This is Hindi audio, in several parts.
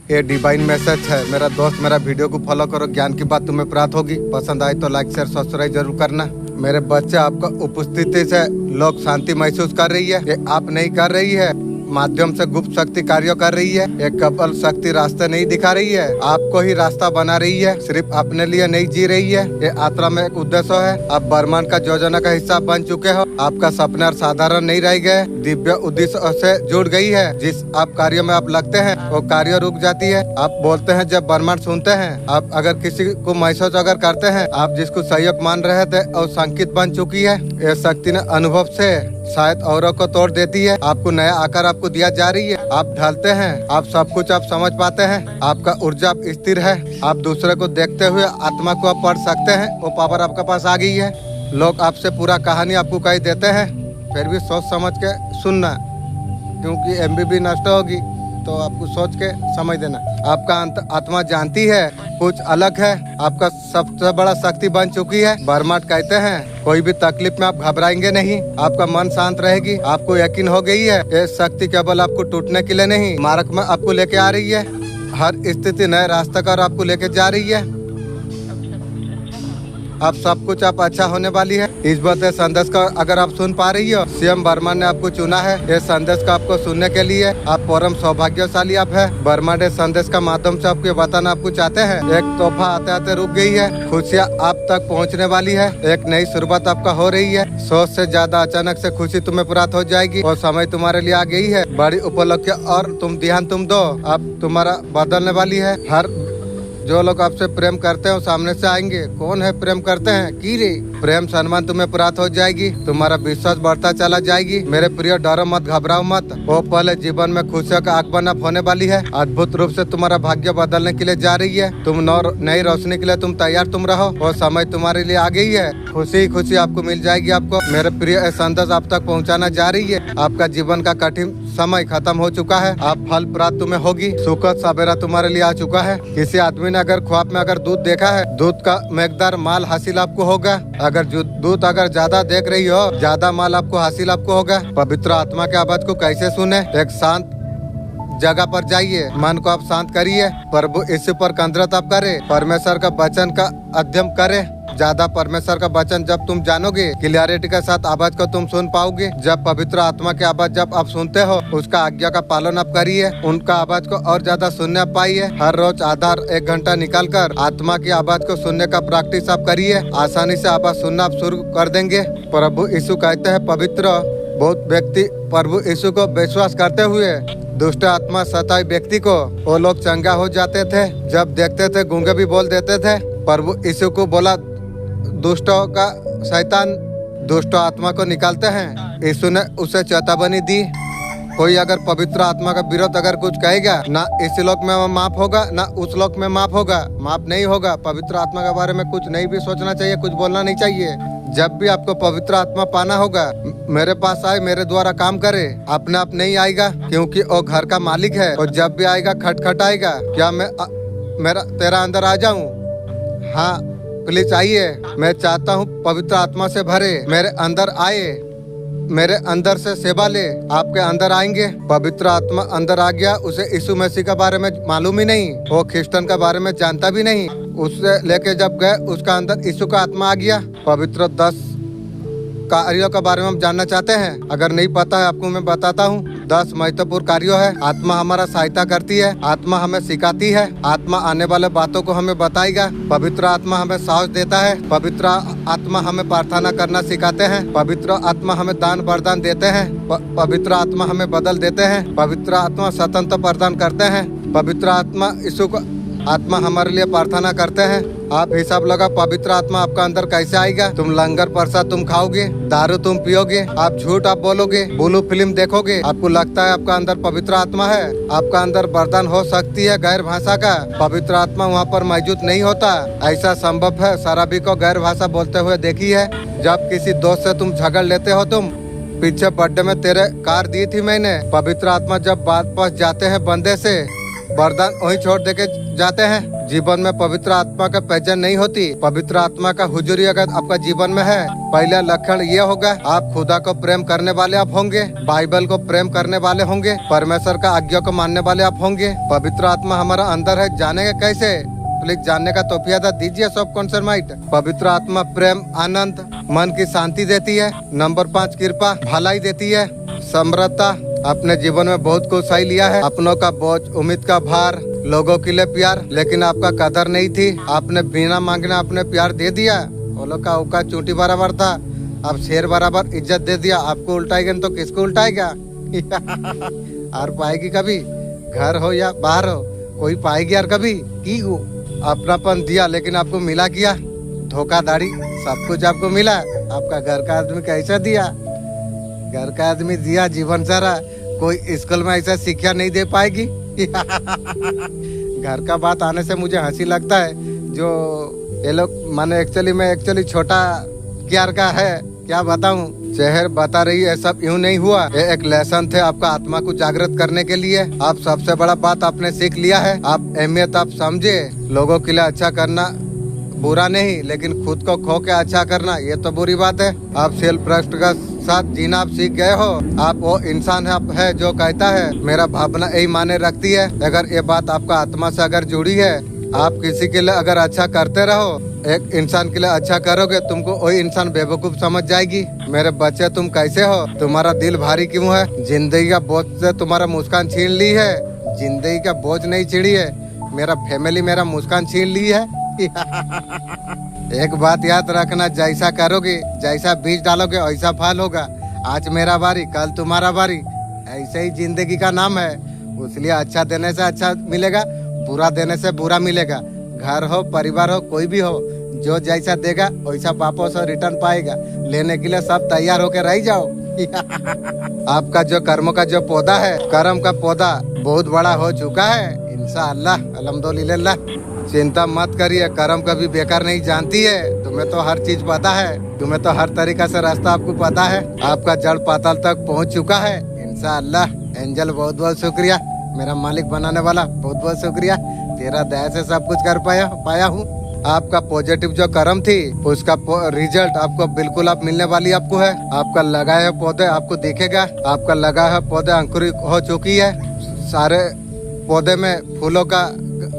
ये डिवाइन मैसेज है मेरा दोस्त। मेरा वीडियो को फॉलो करो, ज्ञान की बात तुम्हें प्राप्त होगी। पसंद आए तो लाइक शेयर सब्सक्राइब जरूर करना। मेरे बच्चे, आपका उपस्थिति से लोग शांति महसूस कर रही है। ये आप नहीं कर रही है, माध्यम से गुप्त शक्ति कार्य कर रही है। एक कपल शक्ति रास्ते नहीं दिखा रही है, आपको ही रास्ता बना रही है। सिर्फ अपने लिए नहीं जी रही है। ये यात्रा में एक उद्देश्य है। आप ब्रह्मांड का योजना का हिस्सा बन चुके हो। आपका सपने और साधारण नहीं रह गए, दिव्य उद्देश्य से जुड़ गई है। जिस आप कार्य में आप लगते हैं वो कार्य रुक जाती है। आप बोलते हैं जब ब्रह्मांड सुनते हैं। आप अगर किसी को महसूस अगर करते हैं, आप जिसको सहयोग मान रहे थे और संकेत बन चुकी है। ये शक्ति ने अनुभव से शायद औरों को तोड़ देती है। आपको नया आकार आपको दिया जा रही है। आप ढलते हैं, आप सब कुछ आप समझ पाते हैं। आपका ऊर्जा आप स्थिर है। आप दूसरे को देखते हुए आत्मा को आप पढ़ सकते हैं। वो पावर आपके पास आ गई है। लोग आपसे पूरा कहानी आपको कह देते हैं, फिर भी सोच समझ के सुनना, क्योंकि एमबीबी नष्ट होगी तो आपको सोच के समझ देना। आपका आत्मा जानती है कुछ अलग है। आपका सबसे बड़ा शक्ति बन चुकी है। ब्रह्मांड कहते हैं कोई भी तकलीफ में आप घबराएंगे नहीं। आपका मन शांत रहेगी। आपको यकीन हो गई है ये शक्ति केवल आपको टूटने के लिए नहीं, मार्ग में आपको लेके आ रही है। हर स्थिति नए रास्ते का आपको लेके जा रही है। आप सब कुछ आप अच्छा होने वाली है। इस बात संदेश का अगर आप सुन पा रही हो, सीएम ब्रह्मांड ने आपको चुना है ये संदेश का आपको सुनने के लिए। आप परम सौभाग्यशाली आप है। ब्रह्मांड इस संदेश का माध्यम से आपको बताना आपको चाहते हैं। एक तोहफा आते आते रुक गई है। खुशियाँ आप तक पहुँचने वाली है। एक नई शुरुआत आपका हो रही है। सोच से ज्यादा अचानक से खुशी तुम्हें प्राप्त हो जाएगी और समय तुम्हारे लिए आ गई है। बड़ी उपलब्धि और तुम ध्यान तुम दो, अब तुम्हारा बदलने वाली है। हर जो लोग आपसे प्रेम करते हैं वो सामने से आएंगे। कौन है प्रेम करते हैं की रे? प्रेम सम्मान तुम्हें प्राप्त हो जाएगी। तुम्हारा विश्वास बढ़ता चला जाएगी। मेरे प्रिय, डरो मत, घबराओ मत। वो पहले जीवन में खुशियों का आगमन अब होने वाली है। अद्भुत रूप से तुम्हारा भाग्य बदलने के लिए जा रही है। तुम नई रोशनी के लिए तुम तैयार तुम रहो। वो समय तुम्हारे लिए आ गई है। खुशी खुशी आपको मिल जाएगी। आपको मेरे प्रिय संदेश आप तक पहुँचाना जा रही है। आपका जीवन का कठिन समय खत्म हो चुका है। आप फल प्राप्त तुम्हें होगी। सुखद सवेरा तुम्हारे लिए आ चुका है। किसी आदमी ने अगर ख्वाब में अगर दूध देखा है, दूध का मकदार माल हासिल आपको होगा। अगर दूध अगर ज्यादा देख रही हो, ज्यादा माल आपको हासिल आपको होगा। पवित्र आत्मा के आवाज को कैसे सुने? एक शांत जगह पर जाइए, मन को आप शांत करिए, प्रभु यीशु पर केंद्रित आप करे, परमेश्वर का वचन का अध्ययन करे। ज्यादा परमेश्वर का वचन जब तुम जानोगे, क्लियरिटी के साथ आवाज को तुम सुन पाओगे। जब पवित्र आत्मा की आवाज जब आप सुनते हो, उसका आज्ञा का पालन आप करिए। उनका आवाज को और ज्यादा सुनने आप पाइए। हर रोज आधार 1 घंटा निकाल कर आत्मा की आवाज को सुनने का प्रैक्टिस आप करिए। आसानी से आवाज सुनना आप शुरू कर देंगे। प्रभु यीशु कहते हैं पवित्र बहुत व्यक्ति प्रभु यीशु को विश्वास करते हुए दुष्ट आत्मा सताई व्यक्ति को वो लोग चंगा हो जाते थे। जब देखते थे गूंगे भी बोल देते थे। प्रभु यीशु को बोला दुष्टों का शैतान दुष्ट आत्मा को निकालते हैं। यीशु ने उसे चेतावनी दी, कोई अगर पवित्र आत्मा का विरोध अगर कुछ कहेगा, ना इस लोक में माफ होगा ना उस लोक में माफ होगा, माफ नहीं होगा। पवित्र आत्मा के बारे में कुछ नहीं भी सोचना चाहिए, कुछ बोलना नहीं चाहिए। जब भी आपको पवित्र आत्मा पाना होगा, मेरे पास आए, मेरे द्वारा काम करे। अपने आप नहीं आएगा, क्योंकि वो घर का मालिक है। और जब भी आएगा खटखटाएगा, क्या मैं तेरा अंदर आ जाऊं? हाँ प्लीज आइए। मैं चाहता हूँ पवित्र आत्मा से भरे, मेरे अंदर आए, मेरे अंदर से सेवा ले। आपके अंदर आएंगे। पवित्र आत्मा अंदर आ गया, उसे यीशु मसीह के बारे में मालूम ही नहीं, वो क्रिश्चियन के बारे में जानता भी नहीं। उससे लेके जब गए, उसका अंदर यीशु का आत्मा आ गया। पवित्र 10 कार्यों के बारे में हम जानना चाहते हैं। अगर नहीं पता है आपको मैं बताता हूँ। 10 महत्वपूर्ण कार्यों है। आत्मा हमारा सहायता करती है। आत्मा हमें सिखाती है। आत्मा आने वाले बातों को हमें बताएगा। पवित्र आत्मा हमें साहस देता है। पवित्र आत्मा हमें प्रार्थना करना सिखाते हैं। पवित्र आत्मा हमें दान वरदान देते हैं। पवित्र आत्मा हमें बदल देते हैं। पवित्र आत्मा स्वतंत्र प्रदान करते हैं। पवित्र आत्मा यीशु को आत्मा हमारे लिए प्रार्थना करते हैं। आप हिसाब लगा पवित्र आत्मा आपका अंदर कैसे आएगा? तुम लंगर प्रसाद तुम खाओगे, दारू तुम पियोगे, आप झूठ आप बोलोगे, ब्लू फिल्म देखोगे। आपको लगता है आपका अंदर पवित्र आत्मा है। आपका अंदर वरदान हो सकती है गैर भाषा का, पवित्र आत्मा वहाँ पर मौजूद नहीं होता। ऐसा संभव है। शराबी को गैर भाषा बोलते हुए देखी है। जब किसी दोस्त से तुम झगड़ लेते हो, तुम पीछे बर्थडे में तेरे कार दी थी मैंने। पवित्र आत्मा जब वापस जाते हैं बंदे से, वरदान वहीं छोड़ देके जाते हैं। जीवन में पवित्र आत्मा का पहचान नहीं होती। पवित्र आत्मा का हुजूरी अगर आपका जीवन में है, पहला लक्षण ये होगा, आप खुदा को प्रेम करने वाले आप होंगे, बाइबल को प्रेम करने वाले होंगे, परमेश्वर का आज्ञा को मानने वाले आप होंगे। पवित्र आत्मा हमारा अंदर है, जानेंगे कैसे? प्लीज जानने का तोफिया दीजिए सब कॉन्सर माइट। पवित्र आत्मा प्रेम, आनंद, मन की शांति देती है। नंबर 5 कृपा, भलाई देती है। समृद्धता, अपने जीवन में बहुत कुछ सही लिया है, अपनों का बोझ, उम्मीद का भार, लोगों के लिए प्यार, लेकिन आपका कदर नहीं थी, आपने बिना मांगने आपने प्यार दे दिया। वो लोग का औकात चूंटी बराबर था, आप शेर बराबर इज्जत दे दिया। आपको उल्टाएगा तो किसको उल्टाएगा? और पाएगी कभी? घर हो या बाहर हो, कोई पाएगी यार कभी? की हो अपनापन दिया लेकिन आपको मिला क्या? धोखाधड़ी, सब कुछ आपको मिला। आपका घर का आदमी कैसा दिया? घर का आदमी दिया जीवन सारा, कोई स्कूल में ऐसा शिक्षा नहीं दे पाएगी। घर का बात आने से मुझे हंसी लगता है, जो ये लोग माने एक्चुअली छोटा क्या का है, क्या बताऊं। शहर बता रही है सब यूं नहीं हुआ, ये एक लेसन थे आपका आत्मा को जागृत करने के लिए। आप सबसे बड़ा बात आपने सीख लिया है, आप अहमियत आप समझे। लोगों के लिए अच्छा करना बुरा नहीं, लेकिन खुद को खो के अच्छा करना ये तो बुरी बात है। आप सेल्फ ट्रस्ट का साथ जीना आप सीख गए हो। आप वो इंसान है जो कहता है मेरा भावना यही माने रखती है। अगर ये बात आपका आत्मा से अगर जुड़ी है, आप किसी के लिए अगर अच्छा करते रहो, एक इंसान के लिए अच्छा करोगे, तुमको वही इंसान बेवकूफ समझ जाएगी। मेरे बच्चे तुम कैसे हो? तुम्हारा दिल भारी क्यों है? जिंदगी का बोझ से तुम्हारा मुस्कान छीन ली है। जिंदगी का बोझ नहीं छीनी है, मेरा फैमिली मेरा मुस्कान छीन ली है। एक बात याद रखना, जैसा करोगे, जैसा बीज डालोगे वैसा फल होगा। आज मेरा बारी, कल तुम्हारा बारी, ऐसे ही जिंदगी का नाम है। इसलिए अच्छा देने से अच्छा मिलेगा, बुरा देने से बुरा मिलेगा। घर हो, परिवार हो, कोई भी हो, जो जैसा देगा वैसा वापस रिटर्न पाएगा। लेने के लिए सब तैयार होके रह जाओ। आपका जो कर्म का जो पौधा है, कर्म का पौधा बहुत बड़ा हो चुका है इंशाअल्लाह, अल्हम्दुलिल्लाह। चिंता मत करिए, कर्म कभी बेकार नहीं जानती है। तुम्हें तो हर चीज पता है, तुम्हें तो हर तरीका से रास्ता आपको पता है। आपका जड़ पाताल तक पहुंच चुका है इंशाअल्लाह। एंजल बहुत बहुत शुक्रिया, मेरा मालिक बनाने वाला बहुत बहुत शुक्रिया। तेरा दया से सब कुछ कर पाया हूँ। आपका पॉजिटिव जो कर्म थी उसका रिजल्ट आपको बिल्कुल आप मिलने वाली आपको है। आपका लगाए हुए पौधे आपको दिखेगा, आपका लगाए हुए पौधे अंकुरित हो चुकी है। सारे पौधे में फूलों का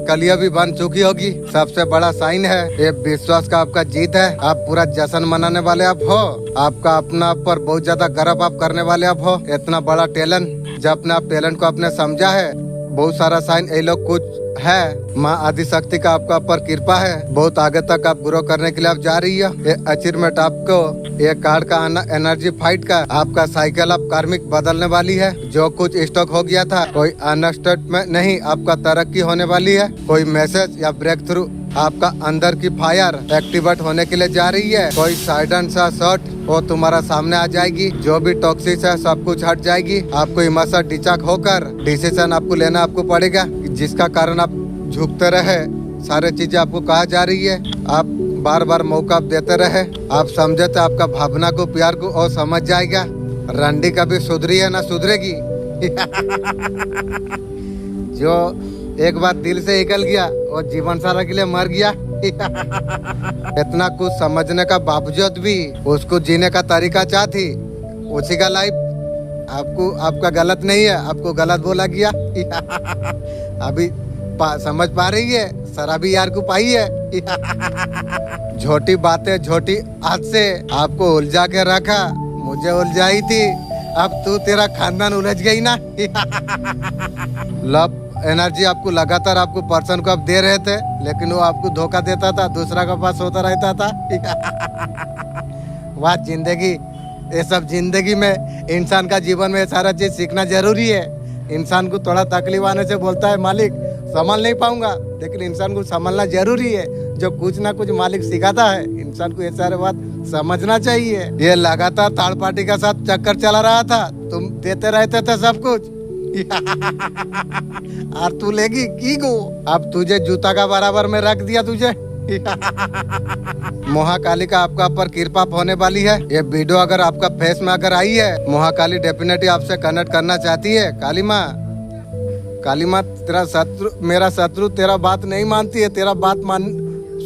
कलियां भी बन चुकी होगी। सबसे बड़ा साइन है ये विश्वास का आपका जीत है। आप पूरा जश्न मनाने वाले आप हो। आपका अपना पर बहुत ज्यादा गर्व आप करने वाले आप हो। इतना बड़ा टैलेंट, जब अपने आप टैलेंट को आपने समझा है, बहुत सारा साइन ये लोग कुछ है। माँ आदि शक्ति का आपका पर कृपा है। बहुत आगे तक आप ग्रो करने के लिए आप जा रही है। ये अचीवमेंट आपको, ये कार्ड का आना एनर्जी फाइट का आपका साइकिल आप कार्मिक बदलने वाली है। जो कुछ स्टॉक हो गया था, कोई अनस्टड में नहीं, आपका तरक्की होने वाली है। कोई मैसेज या ब्रेक थ्रू आपका अंदर की फायर एक्टिवेट होने के लिए जा रही है। कोई साइडन सा शॉट वो तुम्हारा सामने आ जाएगी। जो भी टॉक्सिक है सब कुछ हट जाएगी। आपको इमोशन डिचक होकर डिसीजन आपको लेना आपको पड़ेगा, जिसका कारण आप झुकते रहे। सारे चीजें आपको कहा जा रही है, आप बार बार मौका देते रहे। आप समझे तो आपका भावना को, प्यार को और समझ जाएगा। रंडी कभी सुधरी है ना सुधरेगी। जो एक बार दिल से निकल गया और जीवन सारा के लिए मर गया। इतना कुछ समझने का बावजूद भी उसको जीने का तरीका चाहती, उसी का लाइफ आपको, आपका गलत नहीं है, आपको गलत बोला गया। अभी समझ पा रही है, शराबी यार को पाई है। झोटी बातें, झोटी हाथ से आपको उलझा के रखा, मुझे उलझाई थी, अब तू तेरा खानदान उलझ गई ना। लव एनर्जी आपको लगातार आपको पर्सन को आप दे रहे थे, लेकिन वो आपको धोखा देता था, दूसरा के पास होता रहता था। वाह जिंदगी, ये सब जिंदगी में इंसान का जीवन में सारा चीज सीखना जरूरी है। इंसान को थोड़ा तकलीफ आने से बोलता है मालिक संभाल नहीं पाऊंगा, लेकिन इंसान को संभालना जरूरी है। जो कुछ ना कुछ मालिक सिखाता है, इंसान को ये सारे बात समझना चाहिए। ये लगातार थर्ड पार्टी के साथ चक्कर चला रहा था, तुम देते रहते थे सब कुछ। और तू लेगी की को, अब तुझे जूता का बराबर में रख दिया तुझे। महाकाली का आपका पर कृपा होने वाली है। ये वीडियो अगर आपका फेस में अगर आई है, महाकाली डेफिनेटली आपसे कनेक्ट करना चाहती है। काली माँ काली माँ तेरा शत्रु, मेरा शत्रु तेरा बात नहीं मानती है, तेरा बात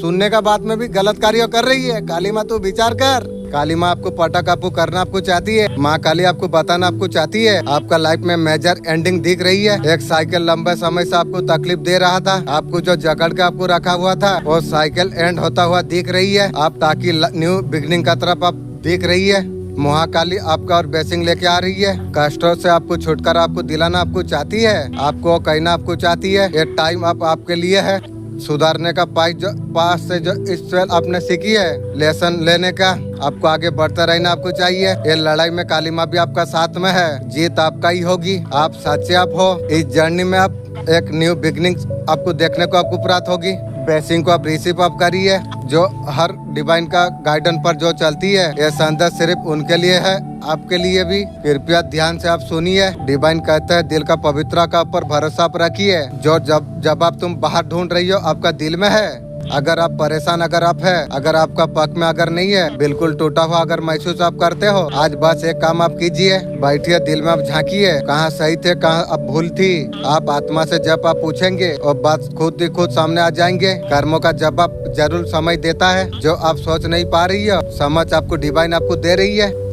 सुनने का बात में भी गलत कार्य कर रही है। काली माँ तू विचार कर। काली माँ आपको पटक आपको करना आपको चाहती है। माँ काली आपको बताना आपको चाहती है। आपका लाइफ में मेजर एंडिंग दिख रही है। एक साइकिल लंबे समय से आपको तकलीफ दे रहा था, आपको जो जकड़ के आपको रखा हुआ था वो साइकिल एंड होता हुआ दिख रही है। आप ताकि न्यू बिगनिंग का तरफ आप दिख रही है। महाकाली आपका और ब्लेसिंग लेके आ रही है। कष्टों से आपको छुटकारा आपको दिलाना आपको चाहती है, आपको कहना आपको चाहती है। ये टाइम अब आपके लिए है सुधारने का। पास से जो स्ट्रगल आपने सीखी है, लेसन लेने का, आपको आगे बढ़ते रहना आपको चाहिए। ये लड़ाई में काली माँ भी आपका साथ में है। जीत आपका ही होगी। आप सच्चे आप हो। इस जर्नी में आप एक न्यू बिगनिंग आपको देखने को आपको प्राप्त होगी। ब्लेसिंग को आप रिसीव आप करिए। जो हर डिवाइन का गाइडेंस पर जो चलती है, ये संदेश सिर्फ उनके लिए है, आपके लिए भी। कृपया ध्यान से आप सुनिए। डिवाइन कहते हैं दिल का पवित्रता का ऊपर भरोसा आप रखिए। जो जब आप तुम बाहर ढूंढ रही हो आपका दिल में है। अगर आप परेशान अगर आप है, अगर आपका पक में अगर नहीं है, बिल्कुल टूटा हुआ अगर महसूस आप करते हो, आज बस एक काम आप कीजिए, बैठिए, दिल में आप झांकिए, कहाँ सही थे कहाँ अब भूल थी। आप आत्मा से जब आप पूछेंगे और बात खुद ही खुद सामने आ जाएंगे। कर्मों का जवाब जरूर समय देता है। जो आप सोच नहीं पा रही है, समझ आपको डिवाइन आपको दे रही है।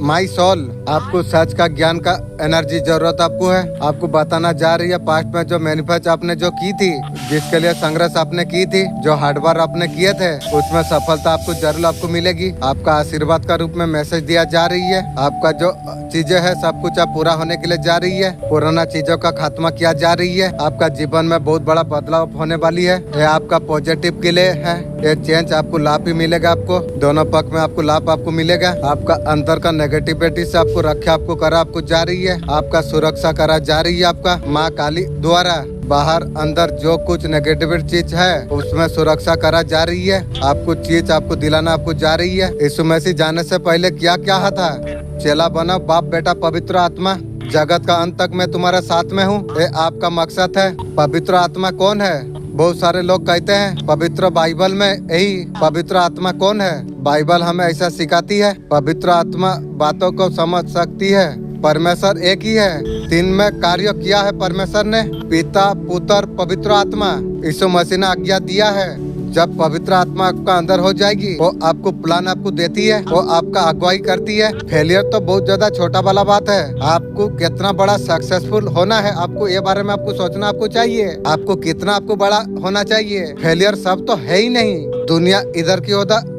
माई सोल, आपको सच का ज्ञान का एनर्जी जरूरत आपको है। आपको बताना जा रही है पास्ट में जो मैनिफेस्ट आपने जो की थी, जिसके लिए संघर्ष आपने की थी, जो हार्डवर्क आपने किए थे, उसमें सफलता आपको जरूर आपको मिलेगी। आपका आशीर्वाद का रूप में मैसेज दिया जा रही है। आपका जो चीजें है सब कुछ अब पूरा होने के लिए जा रही है। पुराना चीजों का खात्मा किया जा रही है। आपका जीवन में बहुत बड़ा बदलाव होने वाली है। ये आपका पॉजिटिव के लिए है। ये चेंज आपको लाभ भी मिलेगा। आपको दोनों पक्ष में आपको लाभ आपको मिलेगा। आपका अंदर का नेगेटिविटी से आपको रक्षा आपको करा आपको जा रही है। आपका सुरक्षा करा जा रही है। आपका माँ काली द्वारा बाहर अंदर जो कुछ नेगेटिव चीज है उसमें सुरक्षा करा जा रही है। आपको चीज आपको दिलाना आपको जा रही है। यीशु मसीह जाने से पहले क्या क्या था? चेला बना, बाप बेटा पवित्र आत्मा, जगत का अंत तक मैं तुम्हारे साथ में हूँ। ये आपका मकसद है। पवित्र आत्मा कौन है? बहुत सारे लोग कहते हैं पवित्र बाइबल में यही पवित्र आत्मा कौन है? बाइबल हमें ऐसा सिखाती है। पवित्र आत्मा बातों को समझ सकती है। परमेश्वर एक ही है। तीन में कार्य किया है परमेश्वर ने, पिता पुत्र पवित्र आत्मा। यीशु मसीह ने आज्ञा दिया है जब पवित्र आत्मा आपका अंदर हो जाएगी, वो आपको प्लान आपको देती है, वो आपका अगुवाई करती है। फेलियर तो बहुत ज्यादा छोटा वाला बात है। आपको कितना बड़ा सक्सेसफुल होना है, आपको ये बारे में आपको सोचना आपको चाहिए। आपको कितना आपको बड़ा होना चाहिए। फेलियर सब तो है ही नहीं। दुनिया इधर की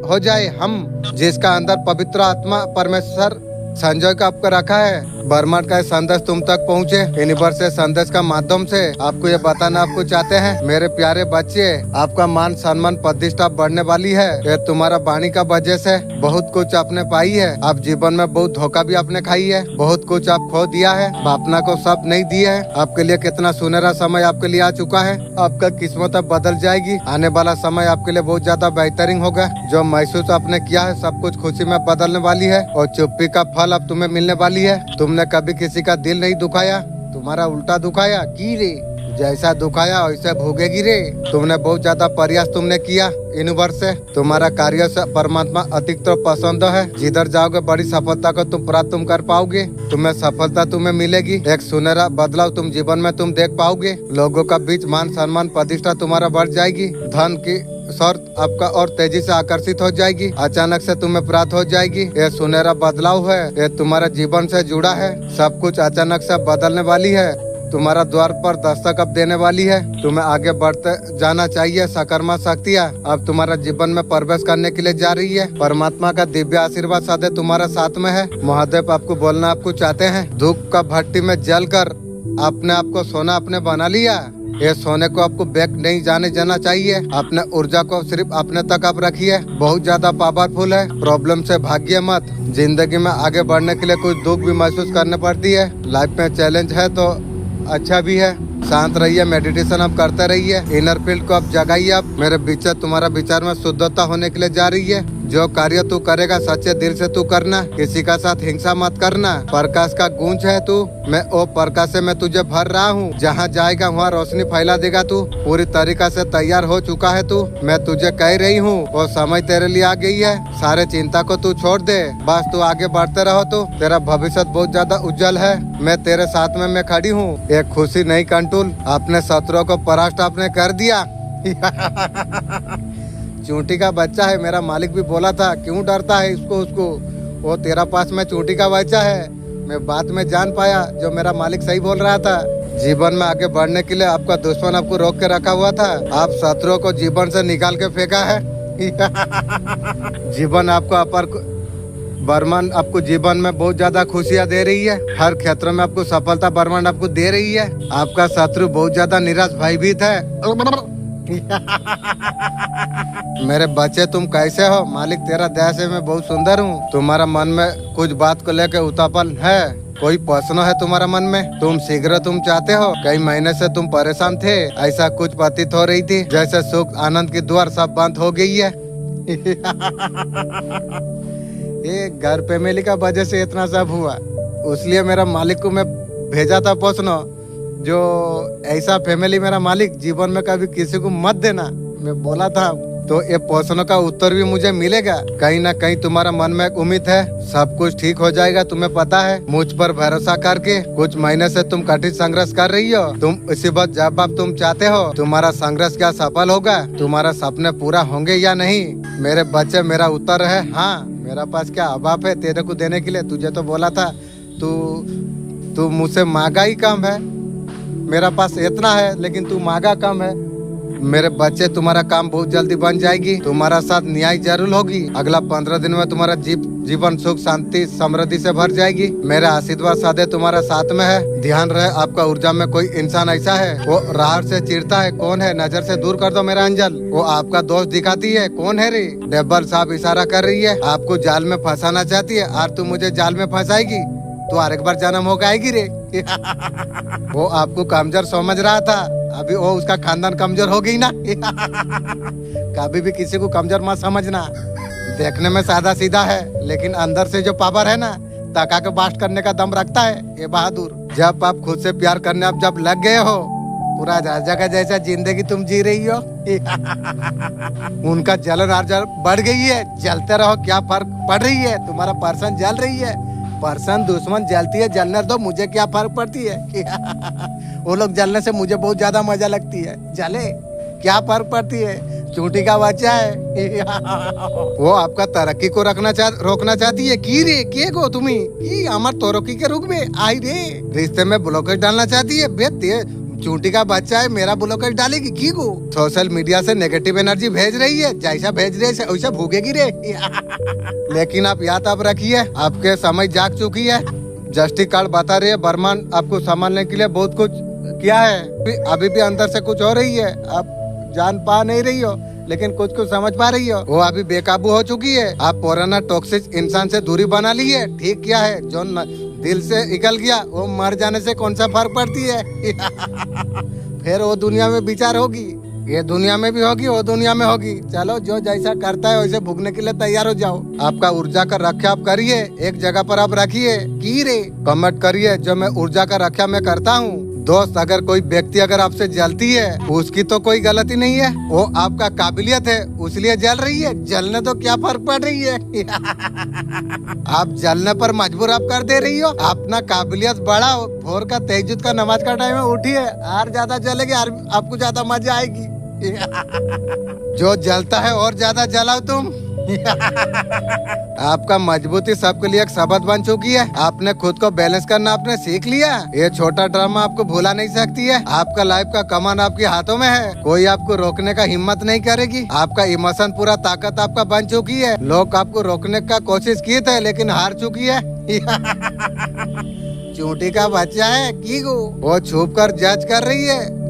हो जाए, हम जिसका अंदर पवित्र आत्मा परमेश्वर संजय का आपको रखा है। ब्रह्मांड का संदेश तुम तक पहुँचे। यूनिवर्स से संदेश का माध्यम से आपको ये बताना आपको चाहते हैं, मेरे प्यारे बच्चे, आपका मान सम्मान प्रतिष्ठा बढ़ने वाली है। ये तुम्हारा वाणी का वजह से बहुत कुछ आपने पाई है। आप जीवन में बहुत धोखा भी आपने खाई है, बहुत कुछ आप खो दिया है, अपना को सब नहीं दिया है। आपके लिए कितना सुनहरा समय आपके लिए आ चुका है। आपका किस्मत अब बदल जाएगी। आने वाला समय आपके लिए बहुत ज्यादा बेहतरीन होगा। जो महसूस आपने किया है सब कुछ खुशी में बदलने वाली है और चुप्पी का फल अब तुम्हें मिलने वाली है। तुमने कभी किसी का दिल नहीं दुखाया, तुम्हारा उल्टा दुखाया की रे, जैसा दुखाया वैसे भोगेगी रे। तुमने बहुत ज्यादा प्रयास तुमने किया यूनिवर्स से। तुम्हारा कार्य से परमात्मा अधिक तो पसंद है। जिधर जाओगे बड़ी सफलता को तुम प्राप्त तुम कर पाओगे। तुम्हें सफलता तुम्हें मिलेगी। एक सुनहरा बदलाव तुम जीवन में तुम देख पाओगे। लोगों का बीच मान सम्मान प्रतिष्ठा तुम्हारा बढ़ जाएगी। धन की शर्त आपका और तेजी से आकर्षित हो जाएगी। अचानक से तुम्हें प्राप्त हो जाएगी। ये सुनहरा बदलाव है। ये तुम्हारे जीवन से जुड़ा है। सब कुछ अचानक से बदलने वाली है। तुम्हारा द्वार पर दस्तक अब देने वाली है। तुम्हें आगे बढ़ते जाना चाहिए। सकारात्मक शक्तियाँ अब तुम्हारा जीवन में प्रवेश करने के लिए जा रही है। परमात्मा का दिव्य आशीर्वाद सदैव तुम्हारा साथ में है। महादेव आपको बोलना आपको चाहते हैं, धूप का भट्टी में जलकर अपने आप को सोना आपने बना लिया। ये सोने को आपको बैक नहीं जाने जाना चाहिए। अपने ऊर्जा को सिर्फ अपने तक आप रखिए। बहुत ज्यादा पावरफुल है। प्रॉब्लम से भागिए मत। जिंदगी में आगे बढ़ने के लिए कुछ दुख भी महसूस करने पड़ती है। लाइफ में चैलेंज है तो अच्छा भी है। शांत रहिए, मेडिटेशन आप करते रहिए। इनर फील्ड को आप जगाइए। आप मेरे विचार तुम्हारा विचार में शुद्धता होने के लिए जा रही है। जो कार्य तू करेगा सच्चे दिल से तू करना, किसी का साथ हिंसा मत करना। प्रकाश का गूंज है तू, मैं ओ प्रकाश से मैं तुझे भर रहा हूँ। जहाँ जाएगा वहाँ रोशनी फैला देगा तू। पूरी तरीका से तैयार हो चुका है तू। मैं तुझे कह रही हूँ वो समय तेरे लिए आ गई है। सारे चिंता को तू छोड़ दे, बस तू आगे बढ़ते रहो तो तेरा भविष्य बहुत ज्यादा उज्जवल है। मैं तेरे साथ में मैं खड़ी हूँ। एक खुशी नहीं कंट्रोल, अपने शत्रुओं को परास्त आपने कर दिया। चूंटी का बच्चा है, मेरा मालिक भी बोला था क्यों डरता है इसको उसको, वो तेरा पास में चूंटी का बच्चा है। मैं बात में जान पाया जो मेरा मालिक सही बोल रहा था। जीवन में आगे बढ़ने के लिए आपका दुश्मन आपको रोक के रखा हुआ था, आप शत्रुओं को जीवन से निकाल के फेंका है। जीवन आपको अपर बर्मन आपको जीवन में बहुत ज्यादा खुशियाँ दे रही है। हर क्षेत्र में आपको सफलता बर्मन आपको दे रही है। आपका शत्रु बहुत ज्यादा निराश भयभीत है। मेरे बच्चे तुम कैसे हो? मालिक तेरा दया से मैं बहुत सुंदर हूँ। तुम्हारा मन में कुछ बात को लेकर उतापन है, कोई प्रश्न है तुम्हारा मन में? तुम शीघ्र तुम चाहते हो? कई महीने से तुम परेशान थे, ऐसा कुछ प्रतीत हो रही थी जैसे सुख आनंद की द्वार सब बंद हो गई है। ये घर फैमिली का वजह से इतना सब हुआ, इसलिए मेरा मालिक को मैं भेजा था प्रश्न, जो ऐसा फैमिली मेरा मालिक जीवन में कभी किसी को मत देना। मैं बोला था तो ये प्रश्नों का उत्तर भी मुझे मिलेगा। कहीं ना कहीं तुम्हारा मन में एक उम्मीद है, सब कुछ ठीक हो जाएगा। तुम्हें पता है मुझ पर भरोसा करके कुछ महीने से तुम कठिन संघर्ष कर रही हो। तुम इसी बात जब आप तुम चाहते हो तुम्हारा संघर्ष क्या सफल होगा, तुम्हारा सपने पूरा होंगे या नहीं? मेरे बच्चे मेरा उत्तर है हाँ। मेरा पास क्या अभाव है तेरे को देने के लिए? तुझे तो बोला था तू मुझसे मांगा ही कम है। मेरा पास इतना है लेकिन तू मांगा कम है। मेरे बच्चे तुम्हारा काम बहुत जल्दी बन जाएगी, तुम्हारा साथ न्याय जरूर होगी। अगला 15 दिन में तुम्हारा जीवन सुख शांति समृद्धि से भर जाएगी। मेरा आशीर्वाद सदैव तुम्हारा साथ में है। ध्यान रहे आपका ऊर्जा में कोई इंसान ऐसा है वो राह से चिढ़ता है। कौन है? नजर से दूर कर दो मेरा अंजल। वो आपका दोस्त दिखाती है। कौन है रे? डेबल साहब इशारा कर रही है, आपको जाल में फंसाना चाहती है और तू मुझे जाल में फंसाएगी तो और एक बार जन्म हो आएगी रे। वो आपको कमजोर समझ रहा था, अभी वो उसका खानदान कमजोर हो गई ना। कभी भी किसी को कमजोर मत समझना। देखने में सादा सीधा है लेकिन अंदर से जो पावर है ना, तका के बास्ट करने का दम रखता है ये बहादुर। जब आप खुद से प्यार करने आप जब लग गए हो, पूरा राजा का जैसा जिंदगी तुम जी रही हो। उनका जलन और बढ़ गई है। जलते रहो, क्या फर्क पड़ रही है? तुम्हारा पर्सन जल रही है, पर्सन दुश्मन जलती है, जलने दो, मुझे क्या फर्क पड़ती है? वो लोग जलने से मुझे बहुत ज्यादा मजा लगती है। जले, क्या फर्क पड़ती है? चूंटी का बच्चा है। वो आपका तरक्की को रोकना चाहती है। की रे के गो तुम्ही की हमार तरक्की के रुक में आई रे, रिश्ते में ब्लॉकेज डालना चाहती है। बेटे चूंटी का बच्चा है, मेरा ब्लॉकेज डालेगी की गो? सोशल मीडिया से नेगेटिव एनर्जी भेज रही है, जैसा भेज रही है वैसा भूगेगी रे। लेकिन आप याद आप रखिए, आपके समय जाग चुकी है। जस्टिस कार्ड बता रही है बर्मन आपको संभालने के लिए बहुत कुछ किया है। अभी भी अंदर से कुछ हो रही है, आप जान पा नहीं रही हो लेकिन कुछ समझ पा रही हो। वो अभी बेकाबू हो चुकी है। आप पुराना टॉक्सिक इंसान से दूरी बना ली है। ठीक किया है, जो दिल से निकल गया वो मर जाने से कौन सा फर्क पड़ती है? फिर वो दुनिया में विचार होगी, ये दुनिया में भी होगी, वो दुनिया में होगी। चलो जो जैसा करता है वैसे भुगने के लिए तैयार हो जाओ। आपका ऊर्जा का रक्षा आप करिए, एक जगह पर आप रखिए। की रे कमेंट करिए जो मैं ऊर्जा का रक्षा मैं करता हूँ। दोस्त अगर कोई व्यक्ति अगर आपसे जलती है उसकी तो कोई गलती नहीं है, वो आपका काबिलियत है उसलिए जल रही है। जलने तो क्या फर्क पड़ रही है? आप जलने पर मजबूर आप कर दे रही हो। अपना काबिलियत बढ़ाओ, भोर का तहज्जुद का नमाज का टाइम है, उठिए, और ज्यादा जलेगी, आपको ज्यादा मजा आएगी। जो जलता है और ज्यादा जलाओ तुम। आपका मजबूती सबके लिए एक सबक बन चुकी है। आपने खुद को बैलेंस करना आपने सीख लिया। ये छोटा ड्रामा आपको भुला नहीं सकती है। आपका लाइफ का कमान आपके हाथों में है, कोई आपको रोकने का हिम्मत नहीं करेगी। आपका इमोशन पूरा ताकत आपका बन चुकी है। लोग आपको रोकने का कोशिश किए थे लेकिन हार चुकी है। चूंटी का बच्चा है की वो छुप कर जज कर रही है।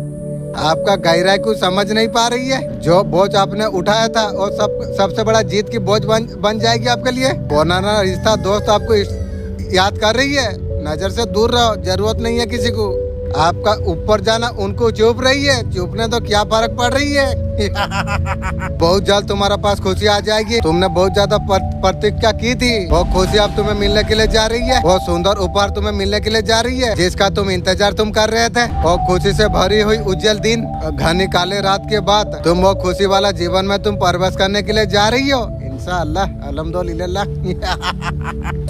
आपका गहराई को समझ नहीं पा रही है। जो बोझ आपने उठाया था और सबसे बड़ा जीत की बोझ बन जाएगी आपके लिए। पुराना रिश्ता दोस्त आपको याद कर रही है। नजर से दूर रहो, जरूरत नहीं है किसी को। आपका ऊपर जाना, उनको चुप रही है, चुपने तो क्या फर्क पड़ रही है। बहुत जल्द तुम्हारे पास खुशी आ जाएगी। तुमने बहुत ज्यादा प्रतीक्षा की थी, वो खुशी अब तुम्हें मिलने के लिए जा रही है। वो सुंदर उपहार तुम्हें मिलने के लिए जा रही है जिसका तुम इंतजार तुम कर रहे थे। वो खुशी से भरी हुई उज्जवल दिन, घनी काले रात के बाद तुम वो खुशी वाला जीवन में तुम प्रवेश करने के लिए जा रही हो। इंशाअल्लाह, अल्हम्दुलिल्लाह।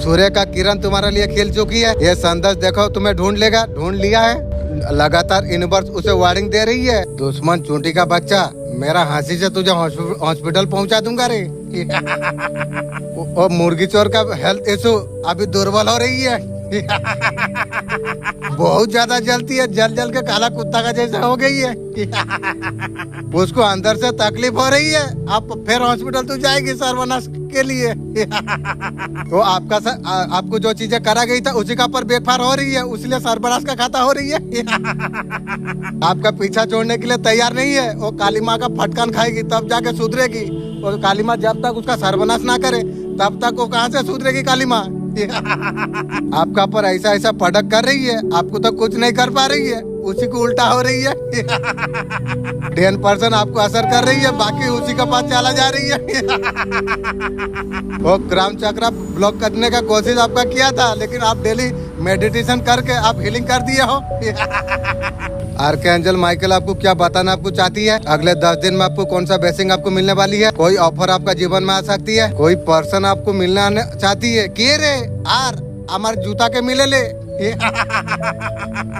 सूर्य का किरण तुम्हारे लिए खिल चुकी है। ये संदेश देखो तुम्हें ढूंढ लेगा, ढूंढ लिया है। लगातार यूनिवर्स उसे वार्निंग दे रही है, दुश्मन चूंटी का बच्चा, मेरा हंसी से तुझे हॉस्पिटल पहुंचा दूंगा रे। और मुर्गी चोर का हेल्थ इशू अभी दुर्बल हो रही है। बहुत ज्यादा जलती है, जल जल के काला कुत्ता का जैसा हो गई है। उसको अंदर से तकलीफ हो रही है। अब फिर हॉस्पिटल तू जाएगी सर्वनाश के लिए। तो आपको जो चीजें करा गई था उसी का पर बेफार हो रही है, उसलिए सर्वनाश का खाता हो रही है। आपका पीछा छोड़ने के लिए तैयार नहीं है। वो काली माँ का फटकन खाएगी तब जाके सुधरेगी। और काली माँ जब तक उसका सर्वनाश ना करे तब तक वो कहाँ से सुधरेगी काली माँ। आपका पर ऐसा ऐसा पटक कर रही है, आपको तो कुछ नहीं कर पा रही है, उसी को उल्टा हो रही है। 10% आपको असर कर रही है, बाकी उसी के पास चला जा रही है। वो ग्राम चक्र ब्लॉक करने का कोशिश आपका किया था, लेकिन आप डेली मेडिटेशन करके आप हीलिंग कर दिए हो। आर्कएंजल माइकल आपको क्या बताना आपको चाहती है? अगले 10 दिन में आपको कौन सा ब्लेसिंग आपको मिलने वाली है? कोई ऑफर आपका जीवन में आ सकती है? कोई पर्सन आपको मिलना चाहती है? के रे आर हमारे जूता के मिले ले।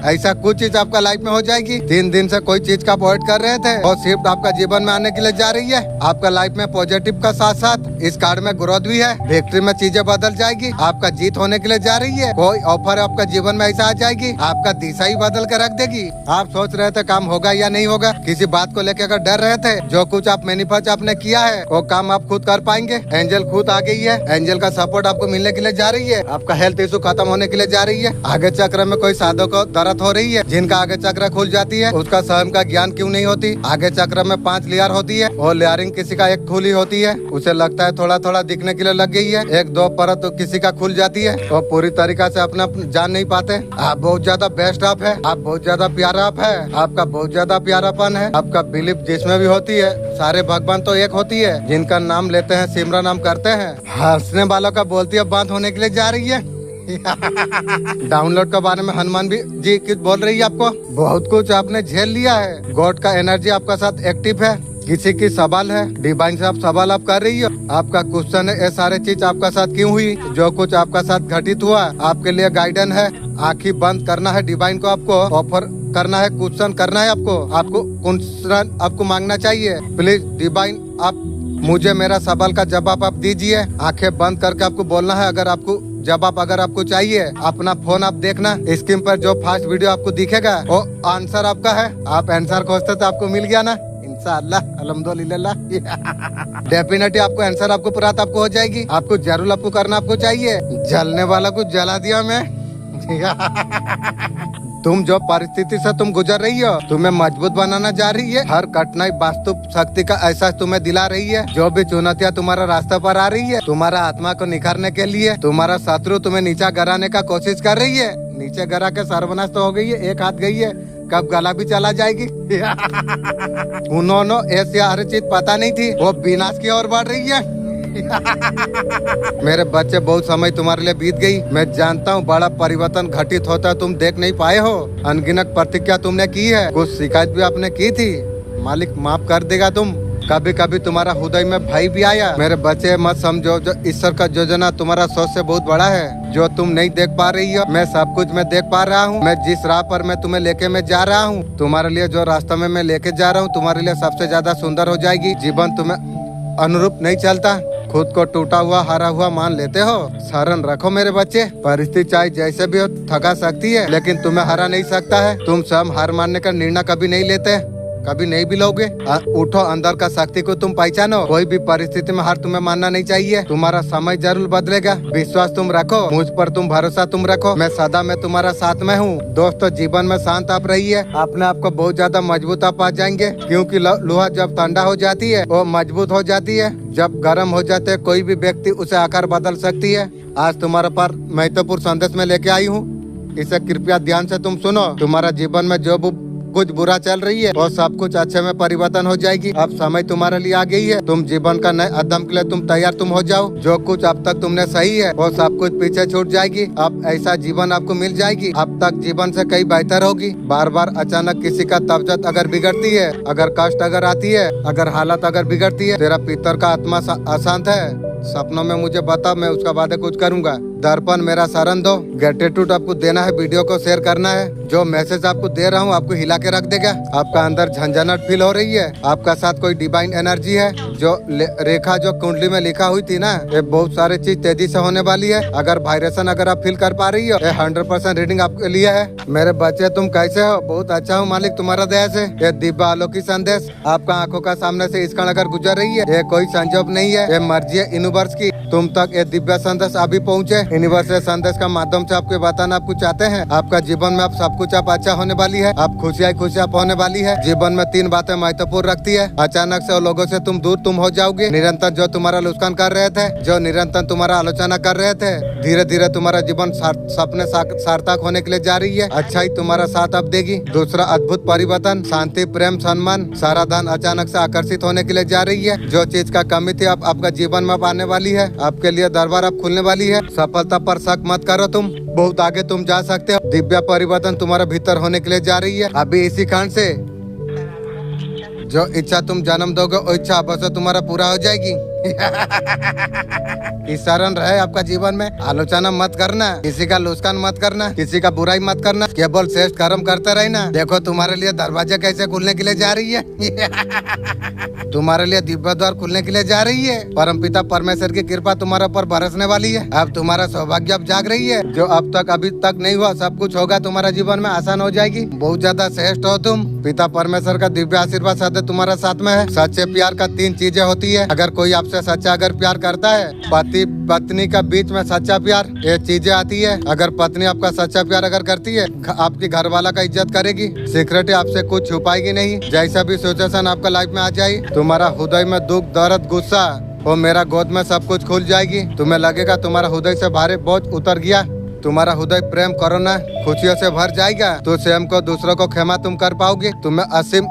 ऐसा कुछ चीज आपका लाइफ में हो जाएगी। 3 दिन से कोई चीज का अवॉइड कर रहे थे और शिफ्ट आपका जीवन में आने के लिए जा रही है। आपका लाइफ में पॉजिटिव का साथ साथ इस कार्ड में ग्रोथ भी है। विक्ट्री में चीजें बदल जाएगी, आपका जीत होने के लिए जा रही है। कोई ऑफर आपका जीवन में ऐसा आ जाएगी, आपका दिशा ही बदल कर रख देगी। आप सोच रहे थे काम होगा या नहीं होगा, किसी बात को लेकर अगर डर रहे थे, जो कुछ आप मैनिफेस्ट आपने किया है वो काम आप खुद कर पाएंगे। एंजल खुद आ गई है, एंजल का सपोर्ट आपको मिलने के लिए जा रही है। आपका हेल्थ इशू खत्म होने के लिए जा रही है। आगे चक्र में कोई साधु को दर्द हो रही है, जिनका आगे चक्र खुल जाती है उसका स्वयं का ज्ञान क्यों नहीं होती। आगे चक्र में 5 लेयर होती है और लेयरिंग किसी का एक खुली होती है, उसे लगता है थोड़ा थोड़ा दिखने के लिए लग गई है। 1-2 परत तो किसी का खुल जाती है और पूरी तरीका से अपना जान नहीं पाते। आप बहुत ज्यादा बेस्ट आप है, आप बहुत ज्यादा प्यारा आप है, आपका बहुत ज्यादा प्यारापन है। आपका बिलीफ जिसमें भी होती है, सारे भगवान तो एक होती है, जिनका नाम लेते हैं सिमरन नाम करते हैं। हंसने वालों का बोलती है बात होने के लिए जा रही है। डाउनलोड के बारे में हनुमान भी जी कुछ बोल रही है आपको। बहुत कुछ आपने झेल लिया है, गॉड का एनर्जी आपका साथ एक्टिव है। किसी की सवाल है, डिवाइन से आप सवाल आप कर रही हो। आपका क्वेश्चन है ये सारे चीज आपका साथ क्यों हुई, जो कुछ आपका साथ घटित हुआ आपके लिए गाइडेंस है। आँखें बंद करना है, डिवाइन को आपको ऑफर करना है, क्वेश्चन करना है। आपको क्वेश्चन आपको मांगना चाहिए। प्लीज डिवाइन आप मुझे मेरा सवाल का जवाब आप दीजिए। आंखें बंद करके आपको बोलना है। अगर आपको चाहिए, अपना फोन आप देखना, स्क्रीन पर जो फर्स्ट वीडियो आपको दिखेगा वो आंसर आपका है। आप आंसर खोजते तो आपको मिल गया ना, इंशाअल्लाह अल्हम्दुलिल्लाह। डेफिनेटली आपको आंसर आपको प्राप्त आपको हो जाएगी। आपको जरूर आपको करना आपको चाहिए। जलने वाला को जला दिया मैं। तुम जो परिस्थिति से तुम गुजर रही हो, तुम्हें मजबूत बनाना जा रही है। हर कठिनाई वास्तु शक्ति का एहसास तुम्हें दिला रही है। जो भी चुनौतियाँ तुम्हारा रास्ते पर आ रही है, तुम्हारा आत्मा को निखारने के लिए, तुम्हारा शत्रु तुम्हें नीचा गिराने का कोशिश कर रही है। नीचे गिरा के सर्वनाश तो हो गई है, एक हाथ गई है, कब गला भी चला जाएगी। उन्होंने ऐसी हर चीज पता नहीं थी, वो विनाश की ओर बढ़ रही है। मेरे बच्चे बहुत समय तुम्हारे लिए बीत गई। मैं जानता हूँ बड़ा परिवर्तन घटित होता है, तुम देख नहीं पाए हो। अनगिनत प्रतिज्ञा तुमने की है, कुछ शिकायत भी आपने की थी, मालिक माफ कर देगा। तुम कभी कभी तुम्हारा हृदय में भय भी आया। मेरे बच्चे मत समझो, जो ईश्वर का योजना तुम्हारा सोच से बहुत बड़ा है, जो तुम नहीं देख पा रही हो, मैं सब कुछ मैं देख पा रहा हूँ। मैं जिस राह पर मैं तुम्हें लेके मैं जा रहा हूँ, तुम्हारे लिए जो रास्ता में मैं लेके जा रहा हूँ, तुम्हारे लिए सबसे ज्यादा सुंदर हो जाएगी। जीवन तुम्हें अनुरूप नहीं चलता, खुद को टूटा हुआ हारा हुआ मान लेते हो। शरण रखो मेरे बच्चे, परिस्थिति चाहे जैसे भी हो थका सकती है, लेकिन तुम्हें हरा नहीं सकता है। तुम स्वयं हार मानने का निर्णय कभी नहीं लेते, कभी नहीं भी लोगे। उठो, अंदर का शक्ति को तुम पहचानो। कोई भी परिस्थिति में हार तुम्हें मानना नहीं चाहिए। तुम्हारा समय जरूर बदलेगा, विश्वास तुम रखो, मुझ पर तुम भरोसा तुम रखो। मैं सदा मैं तुम्हारा साथ में हूँ। दोस्तों, जीवन में शांत आप रहिए, अपने आप को बहुत ज्यादा मजबूत आप पा जाएंगे। क्योंकि लोहा जब ठंडा हो जाती है वो मजबूत हो जाती है, जब गर्म हो जाते है कोई भी व्यक्ति उसे आकार बदल सकती है। आज तुम्हारे पर महत्वपूर्ण संदेश में लेके आई हूँ। इसे कृपया ध्यान से तुम सुनो। तुम्हारा जीवन में जो कुछ बुरा चल रही है और सब कुछ अच्छे में परिवर्तन हो जाएगी। अब समय तुम्हारे लिए आ गई है। तुम जीवन का नए अध्ययन के लिए तुम तैयार तुम हो जाओ। जो कुछ अब तक तुमने सही है वो सब कुछ पीछे छूट जाएगी। अब ऐसा जीवन आपको मिल जाएगी। अब तक जीवन से कई बेहतर होगी। बार बार अचानक किसी का तबीयत अगर बिगड़ती है, अगर कष्ट अगर आती है, अगर हालत अगर बिगड़ती है, तेरा पितर का आत्मा अशांत है, सपनों में मुझे बता, मैं उसका वादे कुछ करूंगा। दर्पण मेरा शरण दो। ग्रेटिट्यूड आपको देना है, वीडियो को शेयर करना है। जो मैसेज आपको दे रहा हूँ आपको हिला के रख देगा। आपका अंदर झंझनाहट फील हो रही है, आपका साथ कोई डिवाइन एनर्जी है। जो रेखा जो कुंडली में लिखा हुई थी ना, ये बहुत सारी चीज तेजी से होने वाली है। अगर वाइब्रेशन अगर आप फील कर पा रही हो, ये 100% रीडिंग आपके लिए है। मेरे बच्चे तुम कैसे हो? बहुत अच्छा हूँ मालिक तुम्हारा दया से। ये दिव्य आलोकी संदेश आपका आंखों का सामने से इस क्षण अगर गुजर रही है, ये कोई संजोग नहीं है, ये मर्जी है यूनिवर्स की। तुम तक ये दिव्य संदेश अभी पहुँचे। यूनिवर्स संदेश का माध्यम से आपके बताना आपको चाहते हैं। आपका जीवन में आप सब कुछ आप अच्छा होने वाली है। आप खुशियाँ होने वाली है। जीवन में 3 बातें महत्वपूर्ण रखती है। अचानक से लोगों से तुम दूर तुम हो जाओगे। निरंतर जो तुम्हारा नुकसान कर रहे थे, जो निरंतर तुम्हारा आलोचना कर रहे थे, धीरे धीरे तुम्हारा जीवन सपने सार्थक होने के लिए जा रही है। अच्छाई तुम्हारा साथ अब देगी। दूसरा अद्भुत परिवर्तन, शांति, प्रेम, सम्मान, सारा धन अचानक से आकर्षित होने के लिए जा रही है। जो चीज का कमी थी अब आपका जीवन में आने वाली है। आपके लिए दरबार अब खुलने वाली है। सफलता पर शक मत करो, तुम बहुत आगे तुम जा सकते हो। दिव्य परिवर्तन तुम्हारे भीतर होने के लिए जा रही है। अभी इसी क्षण से जो इच्छा तुम जन्म दोगे वो इच्छा अवश्य तुम्हारा पूरा हो जाएगी। ईश्वरन रहे आपका जीवन में। आलोचना मत करना, किसी का नुकसान मत करना, किसी का बुराई मत करना, केवल श्रेष्ठ कर्म करते रहना। देखो तुम्हारे लिए दरवाजा कैसे खुलने के लिए जा रही है। तुम्हारे लिए दिव्य द्वार खुलने के लिए जा रही है। परमपिता परमेश्वर की कृपा तुम्हारे ऊपर बरसने वाली है। अब तुम्हारा सौभाग्य अब जाग रही है। जो अब तक अभी तक नहीं हुआ सब कुछ होगा तुम्हारा जीवन में, आसान हो जाएगी। बहुत ज्यादा श्रेष्ठ हो तुम। पिता परमेश्वर का दिव्य आशीर्वाद सदैव तुम्हारा साथ में है। सच्चे प्यार का 3 चीजें होती है। अगर कोई आपसे सच्चा अगर प्यार करता है, पति पत्नी का बीच में सच्चा प्यार, ये चीजें आती है। अगर पत्नी आपका सच्चा प्यार अगर करती है, आपकी घर वाला का इज्जत करेगी, सीक्रेट आपसे कुछ छुपाएगी नहीं। जैसा भी सिचुएशन आपका लाइफ में आ जाए, तुम्हारा हृदय में दुख, दर्द, गुस्सा और मेरा गोद में सब कुछ खुल जाएगी। तुम्हें लगेगा तुम्हारा हृदय से भारी बोझ उतर गया। तुम्हारा हृदय प्रेम, करुणा, खुशियों से भर जाएगा। तो स्वयं को, दूसरों को क्षमा तुम कर पाओगे। तुम्हें असीम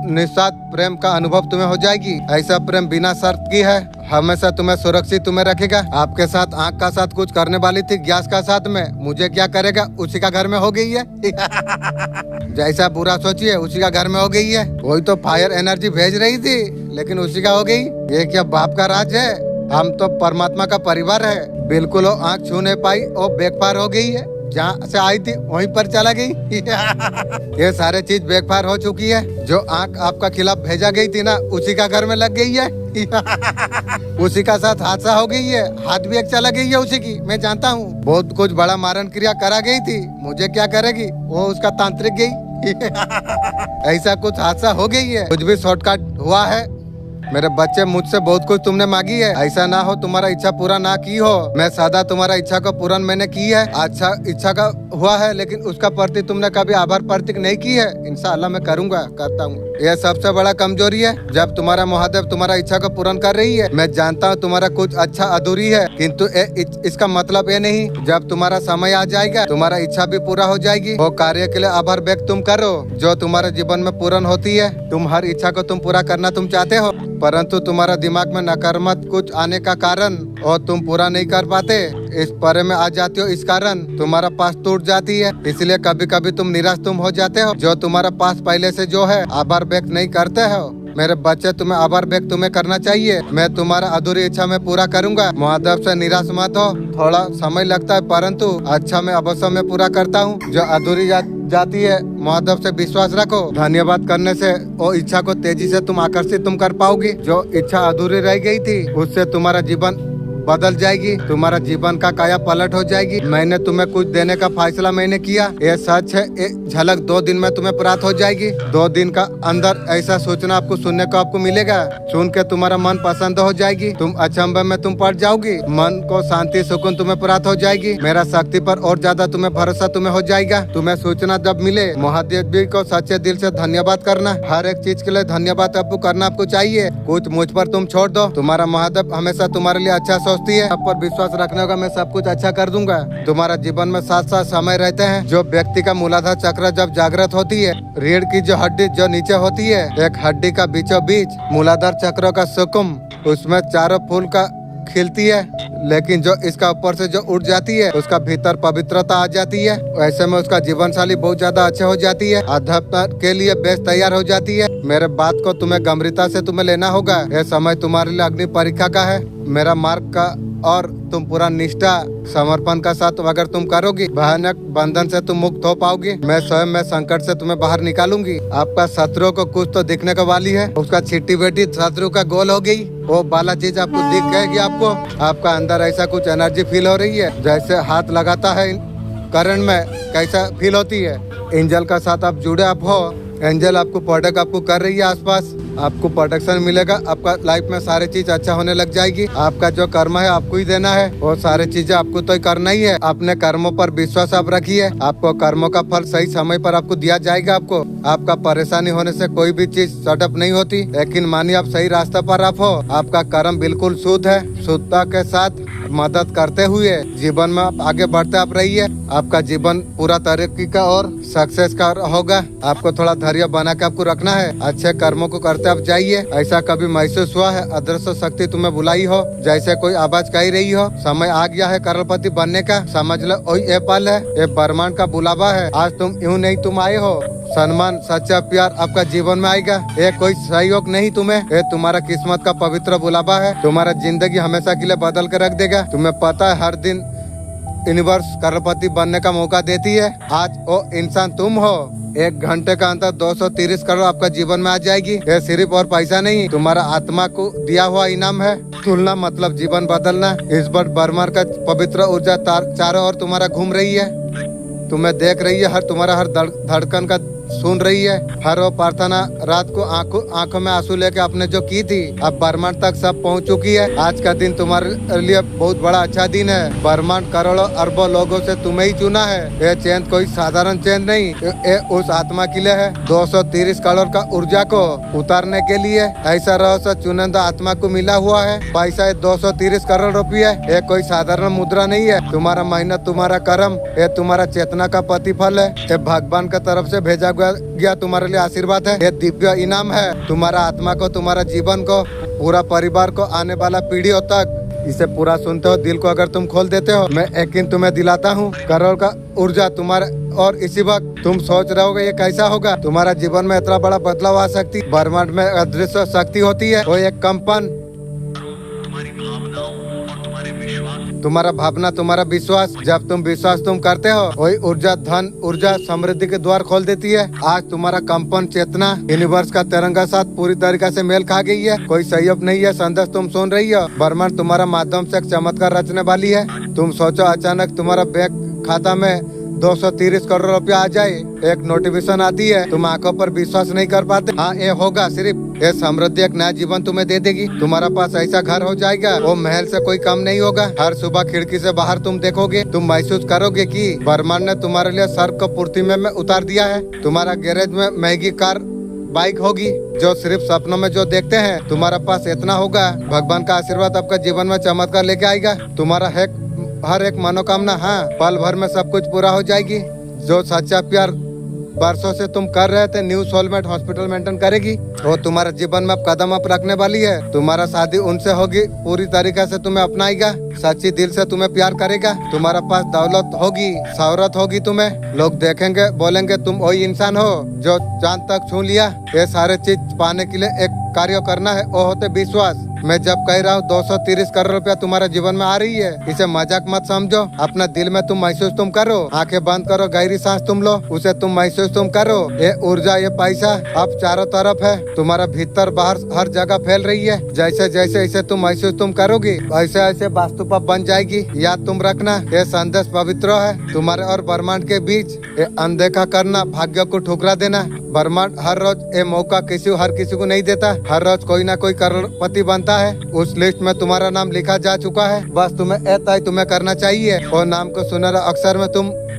निस्वार्थ प्रेम का अनुभव तुम्हें हो जाएगी। ऐसा प्रेम बिना शर्त की है, हमेशा तुम्हें सुरक्षित तुम्हें रखेगा। आपके साथ आँख का साथ कुछ करने वाली थी, गैस का साथ में, मुझे क्या करेगा उसी का घर में हो गई है। जैसा बुरा सोचिए उसी का घर में हो गई है। वही तो फायर एनर्जी भेज रही थी लेकिन उसी का हो गई। ये क्या बाप का राज है? हम तो परमात्मा का परिवार है। बिल्कुल वो आँख छू नहीं पाई और बेकफार हो गई है। जहाँ से आई थी वहीं पर चला गई। ये सारे चीज बेकफार हो चुकी है। जो आंख आपका खिलाफ भेजा गई थी ना, उसी का घर में लग गई है। उसी का साथ हादसा हो गई है। हाथ भी एक चला गई है उसी की, मैं जानता हूँ। बहुत कुछ बड़ा मारण क्रिया करा गई थी, मुझे क्या करेगी, वो उसका तांत्रिक गई। ऐसा कुछ हादसा हो गई है। कुछ भी शॉर्टकट हुआ है। मेरे बच्चे, मुझसे बहुत कुछ तुमने मांगी है। ऐसा ना हो तुम्हारा इच्छा पूरा ना की हो। मैं सदा तुम्हारा इच्छा को पूर्ण मैंने की है। अच्छा इच्छा का हुआ है लेकिन उसका प्रति तुमने कभी आभार प्रतीक नहीं की है। इंशाअल्लाह मैं करूंगा, करता हूँ। यह सबसे बड़ा कमजोरी है। जब तुम्हारा महादेव तुम्हारा इच्छा को पूर्ण कर रही है, मैं जानता हूँ तुम्हारा कुछ अच्छा अधूरी है, किंतु इसका मतलब ये नहीं, जब तुम्हारा समय आ जाएगा तुम्हारा इच्छा भी पूरा हो जाएगी। वो कार्य के लिए आभार व्यक्त तुम करो जो तुम्हारे जीवन में पूर्ण होती है। तुम हर इच्छा को तुम पूरा करना तुम चाहते हो, परंतु तुम्हारा दिमाग में नकारात्मक कुछ आने का कारण और तुम पूरा नहीं कर पाते, इस परे में आ जाते हो। इस कारण तुम्हारा पास टूट जाती है। इसलिए कभी कभी तुम निराश तुम हो जाते हो। जो तुम्हारा पास पहले से जो है आभार व्यक्त नहीं करते हो। मेरे बच्चे, तुम्हें आभार व्यक्त तुम्हें करना चाहिए। मैं तुम्हारा अधूरी इच्छा में पूरा करूंगा। महादेव से निराश मत हो। थोड़ा समय लगता है परंतु अच्छा मैं अवश्य में पूरा करता हूँ। जो अधूरी जाती है, महादेव से विश्वास रखो। धन्यवाद करने से वो इच्छा को तेजी से तुम आकर्षित तुम कर पाओगी। जो इच्छा अधूरी रह गई थी उससे तुम्हारा जीवन बदल जाएगी। तुम्हारा जीवन का काया पलट हो जाएगी। मैंने तुम्हें कुछ देने का फैसला मैंने किया, ये सच है। एक झलक 2 दिन में तुम्हें प्राप्त हो जाएगी। 2 दिन का अंदर ऐसा सूचना आपको सुनने को आपको मिलेगा। सुन के तुम्हारा मन पसंद हो जाएगी। तुम अचंभे में तुम पड़ जाओगी। मन को शांति सुकून तुम्हें प्राप्त हो जाएगी। मेरा शक्ति पर और ज्यादा तुम्हें भरोसा तुम्हें हो जाएगा। तुम्हें सूचना जब मिले, महादेव जी को सच्चे दिल से धन्यवाद करना। हर एक चीज के लिए धन्यवाद आपको करना आपको चाहिए। कुछ मुझ पर तुम छोड़ दो। तुम्हारा महादेव हमेशा तुम्हारे लिए अच्छा सोचती है आप पर विश्वास रखने होगा, मैं सब कुछ अच्छा कर दूंगा। तुम्हारा जीवन में 7 समय रहते हैं। जो व्यक्ति का मूलाधार चक्र जब जागृत होती है, रीढ़ की जो हड्डी जो नीचे होती है, एक हड्डी का बीचों बीच मूलाधार चक्र का सुकुम, उसमें चारों फूल का खिलती है, लेकिन जो इसका ऊपर से जो उठ जाती है उसका भीतर पवित्रता आ जाती है। ऐसे में उसका जीवन शैली बहुत ज्यादा अच्छे हो जाती है, अध्यात्म के लिए बेस तैयार हो जाती है। मेरे बात को तुम्हें गंभीरता से तुम्हें लेना होगा। यह समय तुम्हारे लिए अग्नि परीक्षा का है, मेरा मार्ग का, और तुम पूरा निष्ठा समर्पण का साथ अगर तुम करोगी, भयानक बंधन से तुम मुक्त हो पाओगी। मैं स्वयं में संकट से तुम्हें बाहर निकालूंगी। आपका शत्रु को कुछ तो दिखने को वाली है, उसका छिट्टी बेटी शत्रु का गोल हो गई, वो बाला चीज आपको दिख जाएगी। आपका अंदर ऐसा कुछ एनर्जी फील हो रही है, जैसे हाथ लगाता है करंट में कैसा फील होती है। एंजल का साथ आप जुड़े आप हो, एंजल आपको प्रोटेक्ट आपको कर रही है, आसपास आपको प्रोटेक्शन मिलेगा। आपका लाइफ में सारी चीज अच्छा होने लग जाएगी। आपका जो कर्म है आपको ही देना है, वो सारी चीजें आपको तो करना ही है। अपने कर्मों पर विश्वास आप रखिए, आपको कर्मों का फल सही समय पर आपको दिया जाएगा। आपका परेशानी होने से कोई भी चीज सटअप नहीं होती, लेकिन मानिए आप सही रास्ते पर आप हो। आपका कर्म बिल्कुल शुद्ध है, शुद्धता के साथ मदद करते हुए जीवन में आप आगे बढ़ते आप रहिए। आपका जीवन पूरा तरक्की का और सक्सेस का होगा। आपको थोड़ा धैर्य बना के आपको रखना है, अच्छे कर्मों को करते आप जाइए। ऐसा कभी महसूस हुआ है अदृश्य शक्ति तुम्हें बुलाई हो, जैसे कोई आवाज कही रही हो समय आ गया है करोड़पति बनने का? समझ लो वही ये पल है, ये ब्रह्मांड का बुलावा है। आज तुम यूँ नहीं तुम आए हो, सम्मान सच्चा प्यार आपका जीवन में आएगा। ये कोई सहयोग नहीं तुम्हें, ये तुम्हारा किस्मत का पवित्र बुलावा है। तुम्हारा जिंदगी हमेशा के लिए बदल कर रख देगा। तुम्हें पता है हर दिन यूनिवर्स करोड़पति बनने का मौका देती है। आज वो इंसान तुम हो। 1 घंटे का अंतर 230 करोड़ आपका जीवन में आ जाएगी। ये सिर्फ और पैसा नहीं, तुम्हारा आत्मा को दिया हुआ इनाम है। तुलना मतलब जीवन बदलना। इस बार ब्रह्मांड का पवित्र ऊर्जा चारों ओर तुम्हारा घूम रही है, तुम्हें देख रही है, तुम्हारा हर धड़कन का सुन रही है। हर वो प्रार्थना रात को आंखों में आंसू लेके आपने जो की थी, अब ब्रह्मांड तक सब पहुंच चुकी है। आज का दिन तुम्हारे लिए बहुत बड़ा अच्छा दिन है। ब्रह्मांड करोड़ों अरबों लोगों से तुम्हें ही चुना है। ये चैन कोई साधारण चैन नहीं, ये उस आत्मा के लिए है 230 करोड़ का ऊर्जा को उतारने के लिए। ऐसा रहस्य चुनिंदा आत्मा को मिला हुआ है। पैसा 230 करोड़ रुपये, ये कोई साधारण मुद्रा नहीं है। तुम्हारा मेहनत, तुम्हारा कर्म, ये तुम्हारा चेतना का प्रतिफल है। ये भगवान की तरफ से भेजा गया तुम्हारे लिए आशीर्वाद है। ये दिव्य इनाम है तुम्हारा आत्मा को, तुम्हारा जीवन को, पूरा परिवार को, आने वाला पीढ़ियों तक। इसे पूरा सुनते हो, दिल को अगर तुम खोल देते हो, मैं यकीन तुम्हें दिलाता हूँ करोड़ का ऊर्जा तुम्हारे। और इसी वक्त तुम सोच रहे होगे ये कैसा होगा, तुम्हारा जीवन में इतना बड़ा बदलाव आ सकती। ब्रह्मांड में अदृश्य शक्ति होती है, वो एक कंपन, तुम्हारा भावना, तुम्हारा विश्वास। जब तुम विश्वास तुम करते हो, वही ऊर्जा धन, ऊर्जा समृद्धि के द्वार खोल देती है। आज तुम्हारा कंपन चेतना यूनिवर्स का तिरंगा साथ पूरी तरीके से मेल खा गई है। कोई सहयोग नहीं है, संदेश तुम सुन रही हो। ब्रह्मांड तुम्हारा माध्यम से एक चमत्कार रचने वाली है। तुम सोचो अचानक तुम्हारा बैंक खाता में 230 करोड़ रुपया आ जाए, एक नोटिफिकेशन आती है, तुम आंखों पर विश्वास नहीं कर पाते। हाँ ये होगा, सिर्फ ये समृद्धि एक नया जीवन तुम्हें दे देगी। तुम्हारा पास ऐसा घर हो जाएगा, वो महल से कोई कम नहीं होगा। हर सुबह खिड़की से बाहर तुम देखोगे, तुम महसूस करोगे कि ब्रह्मांड ने तुम्हारे लिए स्वर्ग को पूर्ति में उतार दिया है। तुम्हारा गैरेज में महंगी कार बाइक होगी, जो सिर्फ सपनों में जो देखते हैं। तुम्हारा पास इतना होगा, भगवान का आशीर्वाद आपका जीवन में चमत्कार लेके आएगा। तुम्हारा हर एक मनोकामना, हाँ, पल भर में सब कुछ पूरा हो जाएगी। जो सच्चा प्यार बरसों से तुम कर रहे थे, न्यू सोलमेट हॉस्पिटल मेंटेन करेगी। वो तुम्हारे जीवन में अब कदम अप रखने वाली है। तुम्हारा शादी उनसे होगी, पूरी तरीके से तुम्हें अपनाएगा, सच्ची दिल से तुम्हें प्यार करेगा। तुम्हारा पास दौलत होगी, शौहरत होगी। तुम्हें लोग देखेंगे, बोलेंगे तुम वही इंसान हो जो चांद तक छू लिया। ये सारे चीज पाने के लिए एक कार्य करना है, वो होते विश्वास। मैं जब कह रहा हूँ 230 करोड़ रुपया तुम्हारे जीवन में आ रही है, इसे मजाक मत समझो। अपना दिल में तुम महसूस तुम करो, आंखें बंद करो, गहरी सांस तुम लो, उसे तुम महसूस तुम करो। ये ऊर्जा, ये पैसा अब चारों तरफ है, तुम्हारा भीतर बाहर हर जगह फैल रही है। जैसे जैसे इसे तुम महसूस तुम करोगी, ऐसे ऐसे वास्तुपा बन जाएगी। याद तुम रखना, ये संदेश पवित्र है तुम्हारे और ब्रह्मांड के बीच। ये अनदेखा करना, भाग्य को ठुकरा देना। ब्रह्मांड हर रोज ये मौका हर किसी को नहीं देता। हर रोज कोई ना कोई करोड़पति बनता है। उस लिस्ट में तुम्हारा नाम लिखा जा चुका है। बस तुम्हें एता तुम्हें करना चाहिए, और नाम को सुनहरा अक्षर में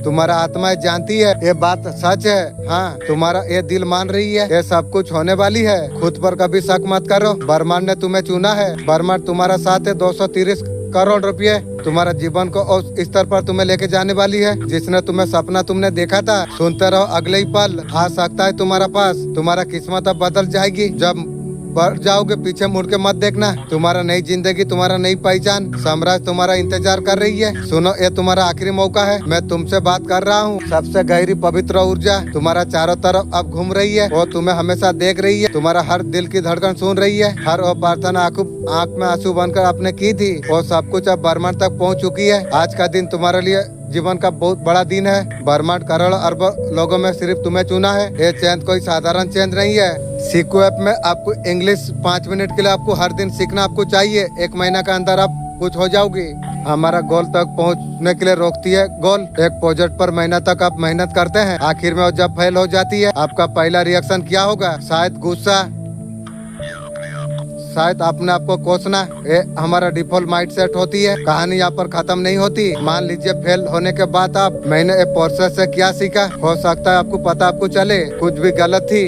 तुम्हारा आत्मा जानती है ये बात सच है। हाँ, तुम्हारा ये दिल मान रही है, ये सब कुछ होने वाली है। खुद पर कभी शक मत करो, ब्रह्मांड ने तुम्हें चुना है, ब्रह्मांड तुम्हारा साथ है। 230 करोड़ रुपए तुम्हारा जीवन को उस स्तर पर तुम्हें लेके जाने वाली है जिसने तुम्हें सपना तुमने देखा था। सुनते रहो, अगले ही पल आ सकता है तुम्हारा पास। तुम्हारा किस्मत अब बदल जाएगी। जब बढ़ जाओगे पीछे मुड़ के मत देखना। तुम्हारा नई जिंदगी, तुम्हारा नई पहचान, साम्राज्य तुम्हारा इंतजार कर रही है। सुनो, ये तुम्हारा आखिरी मौका है। मैं तुमसे बात कर रहा हूँ। सबसे गहरी पवित्र ऊर्जा तुम्हारा चारों तरफ अब घूम रही है। वो तुम्हें हमेशा देख रही है। तुम्हारा हर दिल की धड़कन सुन रही है। हर वो प्रार्थना आंख में आंसू बनकर आपने की थी, वो सब कुछ अब ब्रह्मांड तक पहुँच चुकी है। आज का दिन तुम्हारे लिए जीवन का बहुत बड़ा दिन है। ब्रह्मांड करोड़ों अरबों लोगों में सिर्फ तुम्हें चुना है। ये चेंज कोई साधारण चेंज नहीं है। सीखो ऐप में आपको इंग्लिश 5 मिनट के लिए आपको हर दिन सीखना आपको चाहिए। 1 महीना के अंदर आप कुछ हो जाओगी। हमारा गोल तक पहुंचने के लिए रोकती है गोल। एक प्रोजेक्ट पर महीना तक आप मेहनत करते हैं, आखिर में वो जब फेल हो जाती है, आपका पहला रिएक्शन क्या होगा? शायद गुस्सा, शायद अपने आप को कोसना। ये हमारा डिफॉल्ट माइंड सेट होती है। कहानी यहाँ पर खत्म नहीं होती। मान लीजिए फेल होने के बाद मैंने ये प्रोसेस से क्या सीखा। हो सकता है आपको पता आपको चले कुछ भी गलत थी,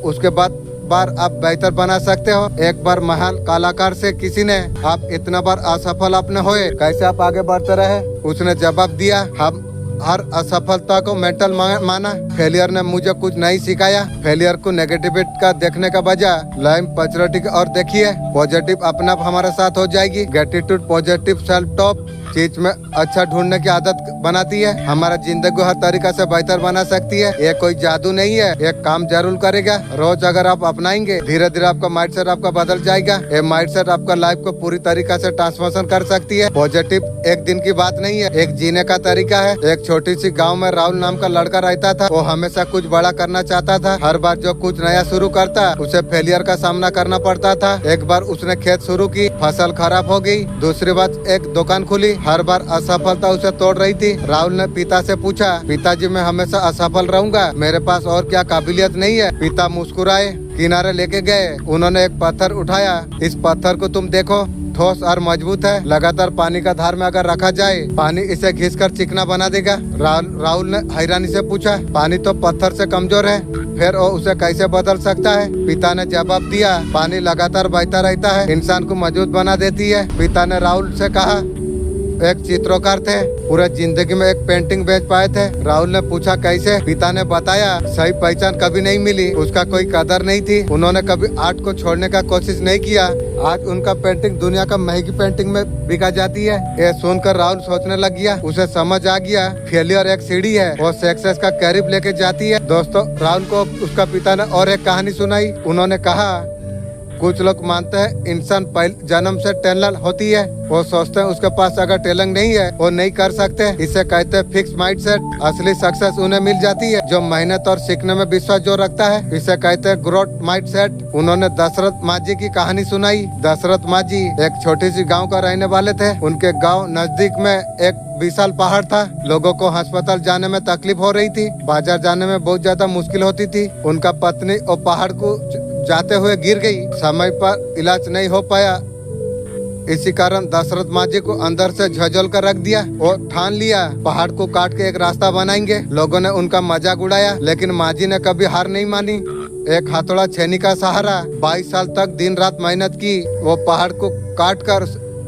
उसके बाद बार आप बेहतर बना सकते हो। एक बार महान कलाकार से किसी ने, आप इतना बार असफल अपने होए, कैसे आप आगे बढ़ते रहे? उसने जवाब दिया, हम हर असफलता को मेंटल माना। फेलियर ने मुझे कुछ नहीं सिखाया। फेलियर को नेगेटिविटी का देखने का बजाय लाइम पॉजिटिव और देखिए, पॉजिटिव अपने आप हमारे साथ हो जाएगी। ग्रेटिट्यूड, पॉजिटिव सेल्फ टॉक चीज में अच्छा ढूंढने की आदत बनाती है। हमारा जिंदगी को हर तरीका से बेहतर बना सकती है। ये कोई जादू नहीं है, ये काम जरूर करेगा। रोज अगर आप अपनाएंगे, धीरे धीरे आपका माइंडसेट आपका बदल जाएगा। ये माइंडसेट आपका लाइफ को पूरी तरीका से ट्रांसफॉर्मेशन कर सकती है। पॉजिटिव एक दिन की बात नहीं है, एक जीने का तरीका है। एक छोटी सी गाँव में राहुल नाम का लड़का रहता था। वो हमेशा कुछ बड़ा करना चाहता था। हर बार जो कुछ नया शुरू करता, उसे फेलियर का सामना करना पड़ता था। एक बार उसने खेत शुरू की, फसल खराब हो गई। दूसरी बार एक दुकान खुली, हर बार असफलता उसे तोड़ रही थी। राहुल ने पिता से पूछा, पिताजी मैं हमेशा असफल रहूंगा, मेरे पास और क्या काबिलियत नहीं है? पिता मुस्कुराए, किनारे लेके गए। उन्होंने एक पत्थर उठाया। इस पत्थर को तुम देखो, ठोस और मजबूत है। लगातार पानी का धार में अगर रखा जाए, पानी इसे घिसकर चिकना बना देगा। राहुल ने हैरानी से पूछा, पानी तो पत्थर से कमजोर है, फिर वो उसे कैसे बदल सकता है? पिता ने जवाब दिया, पानी लगातार बहता रहता है, इंसान को मजबूत बना देती है। पिता ने राहुल से कहा, एक चित्रकार थे, पूरे जिंदगी में एक पेंटिंग बेच पाए थे। राहुल ने पूछा कैसे? पिता ने बताया, सही पहचान कभी नहीं मिली, उसका कोई कदर नहीं थी, उन्होंने कभी आर्ट को छोड़ने का कोशिश नहीं किया। आज उनका पेंटिंग दुनिया का महंगी पेंटिंग में बिका जाती है। ये सुनकर राहुल सोचने लग गया। उसे समझ आ गया, फेलियर एक सीढ़ी है, वो सक्सेस का करीब लेके जाती है। दोस्तों, राहुल को उसका पिता ने और एक कहानी सुनाई। उन्होंने कहा, कुछ लोग मानते हैं इंसान पहले जन्म से टैलेंट होती है। वो सोचते हैं उसके पास अगर टैलेंट नहीं है वो नहीं कर सकते। इसे कहते हैं फिक्स माइंडसेट। असली सक्सेस उन्हें मिल जाती है जो मेहनत और सीखने में विश्वास जो रखता है। इसे कहते हैं ग्रोथ माइंडसेट। उन्होंने दशरथ माझी की कहानी सुनाई। दशरथ माझी एक छोटी सी गाँव का रहने वाले थे। उनके गाँव नजदीक में एक विशाल पहाड़ था। लोगों को अस्पताल जाने में तकलीफ हो रही थी, बाजार जाने में बहुत ज्यादा मुश्किल होती थी। उनका पत्नी और पहाड़ को जाते हुए गिर गई, समय पर इलाज नहीं हो पाया। इसी कारण दशरथ माझी को अंदर से झकझोर कर रख दिया। वो ठान लिया, पहाड़ को काट के एक रास्ता बनाएंगे। लोगों ने उनका मजाक उड़ाया, लेकिन माझी ने कभी हार नहीं मानी। एक हथौड़ा छेनी का सहारा 22 साल तक दिन रात मेहनत की। वो पहाड़ को काट कर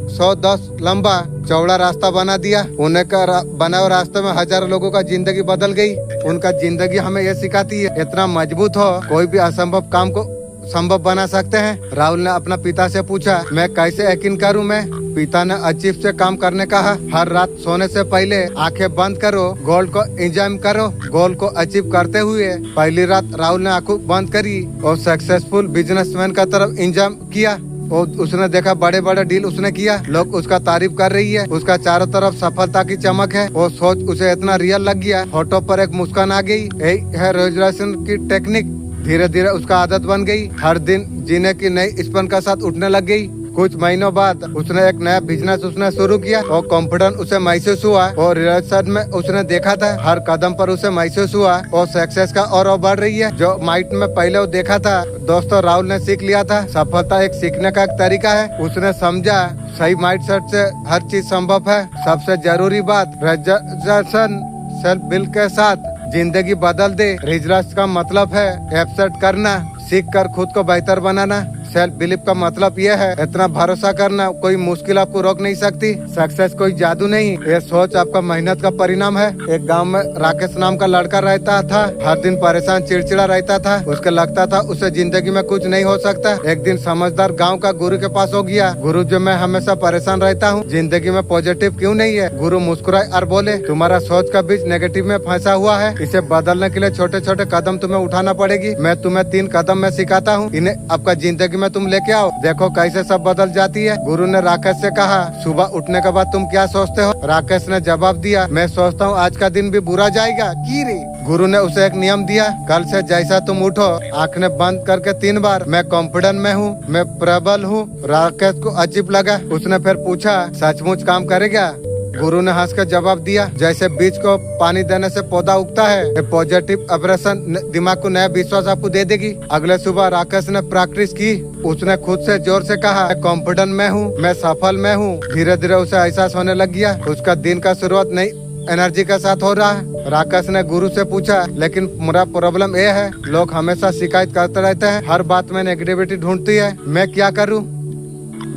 110 लंबा चौड़ा रास्ता बना दिया। उन्हें का बना हुए रास्ते में हजारों लोगों का जिंदगी बदल गई। उनका जिंदगी हमें ये सिखाती है, इतना मजबूत हो कोई भी असंभव काम को संभव बना सकते हैं। राहुल ने अपना पिता से पूछा, मैं कैसे यकीन करूं मैं? पिता ने अचीव से काम करने कहा। हर रात सोने से पहले आंखें बंद करो, गोल को एंजॉय करो। गोल को अचीव करते हुए पहली रात राहुल ने आंखें बंद करी और सक्सेसफुल बिजनेसमैन का तरफ एंजॉय किया। और उसने देखा बड़े बड़े डील उसने किया, लोग उसका तारीफ कर रही है, उसका चारों तरफ सफलता की चमक है। वो सोच उसे इतना रियल लग गया, होठों पर एक मुस्कान आ गई। यही है रोजगार की टेक्निक। धीरे धीरे उसका आदत बन गई, हर दिन जीने की नई स्पन का साथ उठने लग गई। कुछ महीनों बाद उसने एक नया बिजनेस उसने शुरू किया और कॉन्फिडेंस उसे महसूस हुआ और रिलेशन में उसने देखा था हर कदम पर उसे महसूस हुआ और सक्सेस का और बढ़ रही है जो माइंड में पहले वो देखा था। दोस्तों, राहुल ने सीख लिया था, सफलता एक सीखने का एक तरीका है। उसने समझा सही माइंडसेट से हर चीज संभव है। सबसे जरूरी बात, रेजर्वेशन सेल्फ बिल के साथ जिंदगी बदल दे। रिजर्व का मतलब है एफसेट करना, सीख कर खुद को बेहतर बनाना। सेल्फ बिलीफ का मतलब ये है इतना भरोसा करना, कोई मुश्किल आपको रोक नहीं सकती। सक्सेस कोई जादू नहीं, ये सोच आपका मेहनत का परिणाम है। एक गांव में राकेश नाम का लड़का रहता था। हर दिन परेशान चिड़चिड़ा रहता था। उसके लगता था उसे जिंदगी में कुछ नहीं हो सकता। एक दिन समझदार गाँव का गुरु के पास हो गया। गुरु जी, मैं हमेशा परेशान रहता हूँ, जिंदगी में पॉजिटिव क्यों नहीं है? गुरु मुस्कुराए और बोले, तुम्हारा सोच का बीज नेगेटिव में फंसा हुआ है। इसे बदलने के लिए छोटे छोटे कदम तुम्हें उठाना पड़ेगी। मैं तुम्हें 3 कदम में सिखाता हूँ, इन्हें आपका जिंदगी में तुम लेके आओ, देखो कैसे सब बदल जाती है। गुरु ने राकेश से कहा, सुबह उठने के बाद तुम क्या सोचते हो? राकेश ने जवाब दिया, मैं सोचता हूँ आज का दिन भी बुरा जाएगा। की रे? गुरु ने उसे एक नियम दिया, कल से जैसा तुम उठो आंखें बंद करके 3 बार मैं कॉन्फिडेंट में हूँ, मैं प्रबल हूँ। राकेश को अजीब लगा। उसने फिर पूछा, सचमुच काम करेगा? गुरु ने हंस कर जवाब दिया, जैसे बीज को पानी देने से पौधा उगता है, पॉजिटिव अब्रेशन दिमाग को नया विश्वास आपको दे देगी। अगले सुबह राकेश ने प्रैक्टिस की। उसने खुद से जोर से कहा, मैं कॉन्फिडेंट में हूँ, मैं सफल में हूँ। धीरे धीरे उसे एहसास होने लग गया। उसका दिन का शुरुआत नई एनर्जी के साथ हो रहा है। राकेश ने गुरु से पूछा, लेकिन मेरा प्रॉब्लम ये है, लोग हमेशा शिकायत करते रहते हैं, हर बात में नेगेटिविटी ढूंढती है, मैं क्या करूँ?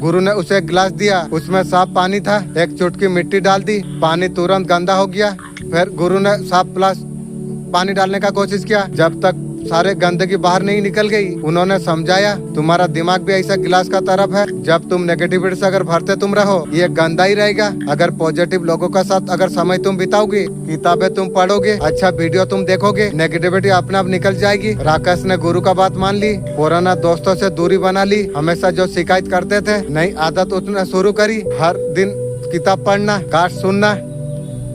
गुरु ने उसे एक गिलास दिया, उसमें साफ पानी था। एक चुटकी मिट्टी डाल दी, पानी तुरंत गंदा हो गया। फिर गुरु ने साफ ग्लास पानी डालने का कोशिश किया, जब तक सारे गंदगी बाहर नहीं निकल गई। उन्होंने समझाया, तुम्हारा दिमाग भी ऐसा गिलास का तरफ है, जब तुम नेगेटिविटी से अगर भरते तुम रहो, ये गंदा ही रहेगा। अगर पॉजिटिव लोगों के साथ अगर समय तुम बिताओगे, किताबें तुम पढ़ोगे, अच्छा वीडियो तुम देखोगे, नेगेटिविटी अपने आप निकल जाएगी। राकेश ने गुरु का बात मान ली, पुराना दोस्तों से दूरी बना ली। हमेशा जो शिकायत करते थे, नई आदत उसने शुरू करी, हर दिन किताब पढ़ना, कास्ट सुनना।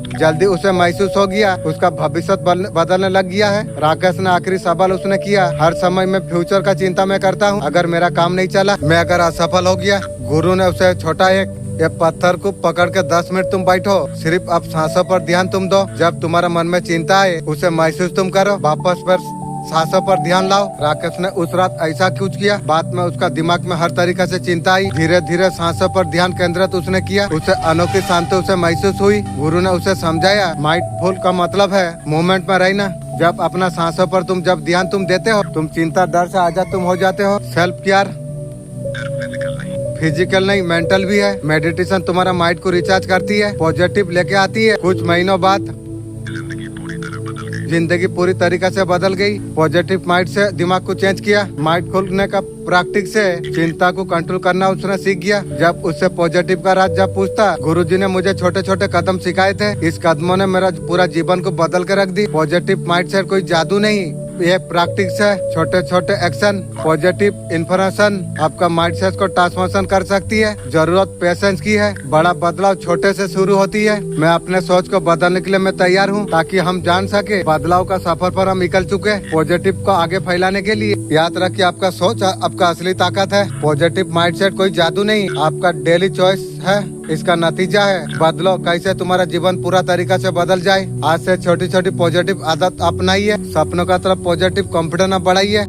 जल्दी उसे महसूस हो गया, उसका भविष्य बदलने लग गया है। राकेश ने आखिरी सवाल उसने किया, हर समय में फ्यूचर का चिंता मैं करता हूँ, अगर मेरा काम नहीं चला, मैं अगर असफल हो गया। गुरु ने उसे छोटा ये पत्थर को पकड़ के 10 मिनट तुम बैठो, सिर्फ अब सांसों पर ध्यान तुम दो। जब तुम्हारा मन में चिंता आए, उसे महसूस तुम करो, वापस पर सांसों पर ध्यान लाओ। राकेश ने उस रात ऐसा कुछ किया, बाद में उसका दिमाग में हर तरीके से चिंता आई। धीरे धीरे सांसों पर ध्यान केंद्रित उसने किया, उसे अनोखी शांति उसे महसूस हुई। गुरु ने उसे समझाया, माइंडफुल का मतलब है मोमेंट में रहना। जब अपना सांसों पर जब ध्यान तुम देते हो, तुम चिंता डर से आजाद तुम हो जाते हो। सेल्फ केयर फिजिकल नहीं मेंटल भी है। मेडिटेशन तुम्हारा माइंड को रिचार्ज करती है, पॉजिटिव लेके आती है। कुछ महीनों बाद जिंदगी पूरी तरीके से बदल गई। पॉजिटिव माइंड से दिमाग को चेंज किया। माइंड खोलने का प्रैक्टिस से चिंता को कंट्रोल करना उसने सीख गया। जब उससे पॉजिटिव का राज जब पूछता, गुरुजी ने मुझे छोटे छोटे कदम सिखाए थे, इस कदमों ने मेरा पूरा जीवन को बदल के रख दी। पॉजिटिव माइंड से कोई जादू नहीं, ये प्रैक्टिस है। छोटे छोटे एक्शन, पॉजिटिव इन्फॉर्मेशन आपका माइंडसेट को ट्रांसफॉर्मेशन कर सकती है। जरूरत पेशेंस की है, बड़ा बदलाव छोटे से शुरू होती है। मैं अपने सोच को बदलने के लिए मैं तैयार हूँ, ताकि हम जान सके बदलाव का सफर पर हम निकल चुके। पॉजिटिव को आगे फैलाने के लिए याद रखिए, आपका सोच आपका असली ताकत है। पॉजिटिव माइंडसेट कोई जादू नहीं, आपका डेली चॉइस है, इसका नतीजा है। बदलो कैसे तुम्हारा जीवन पूरा तरीका से बदल जाए। आज से छोटी छोटी पॉजिटिव आदत अपनाइए, सपनों का तरफ पॉजिटिव कॉन्फिडेंस बढ़ाइए।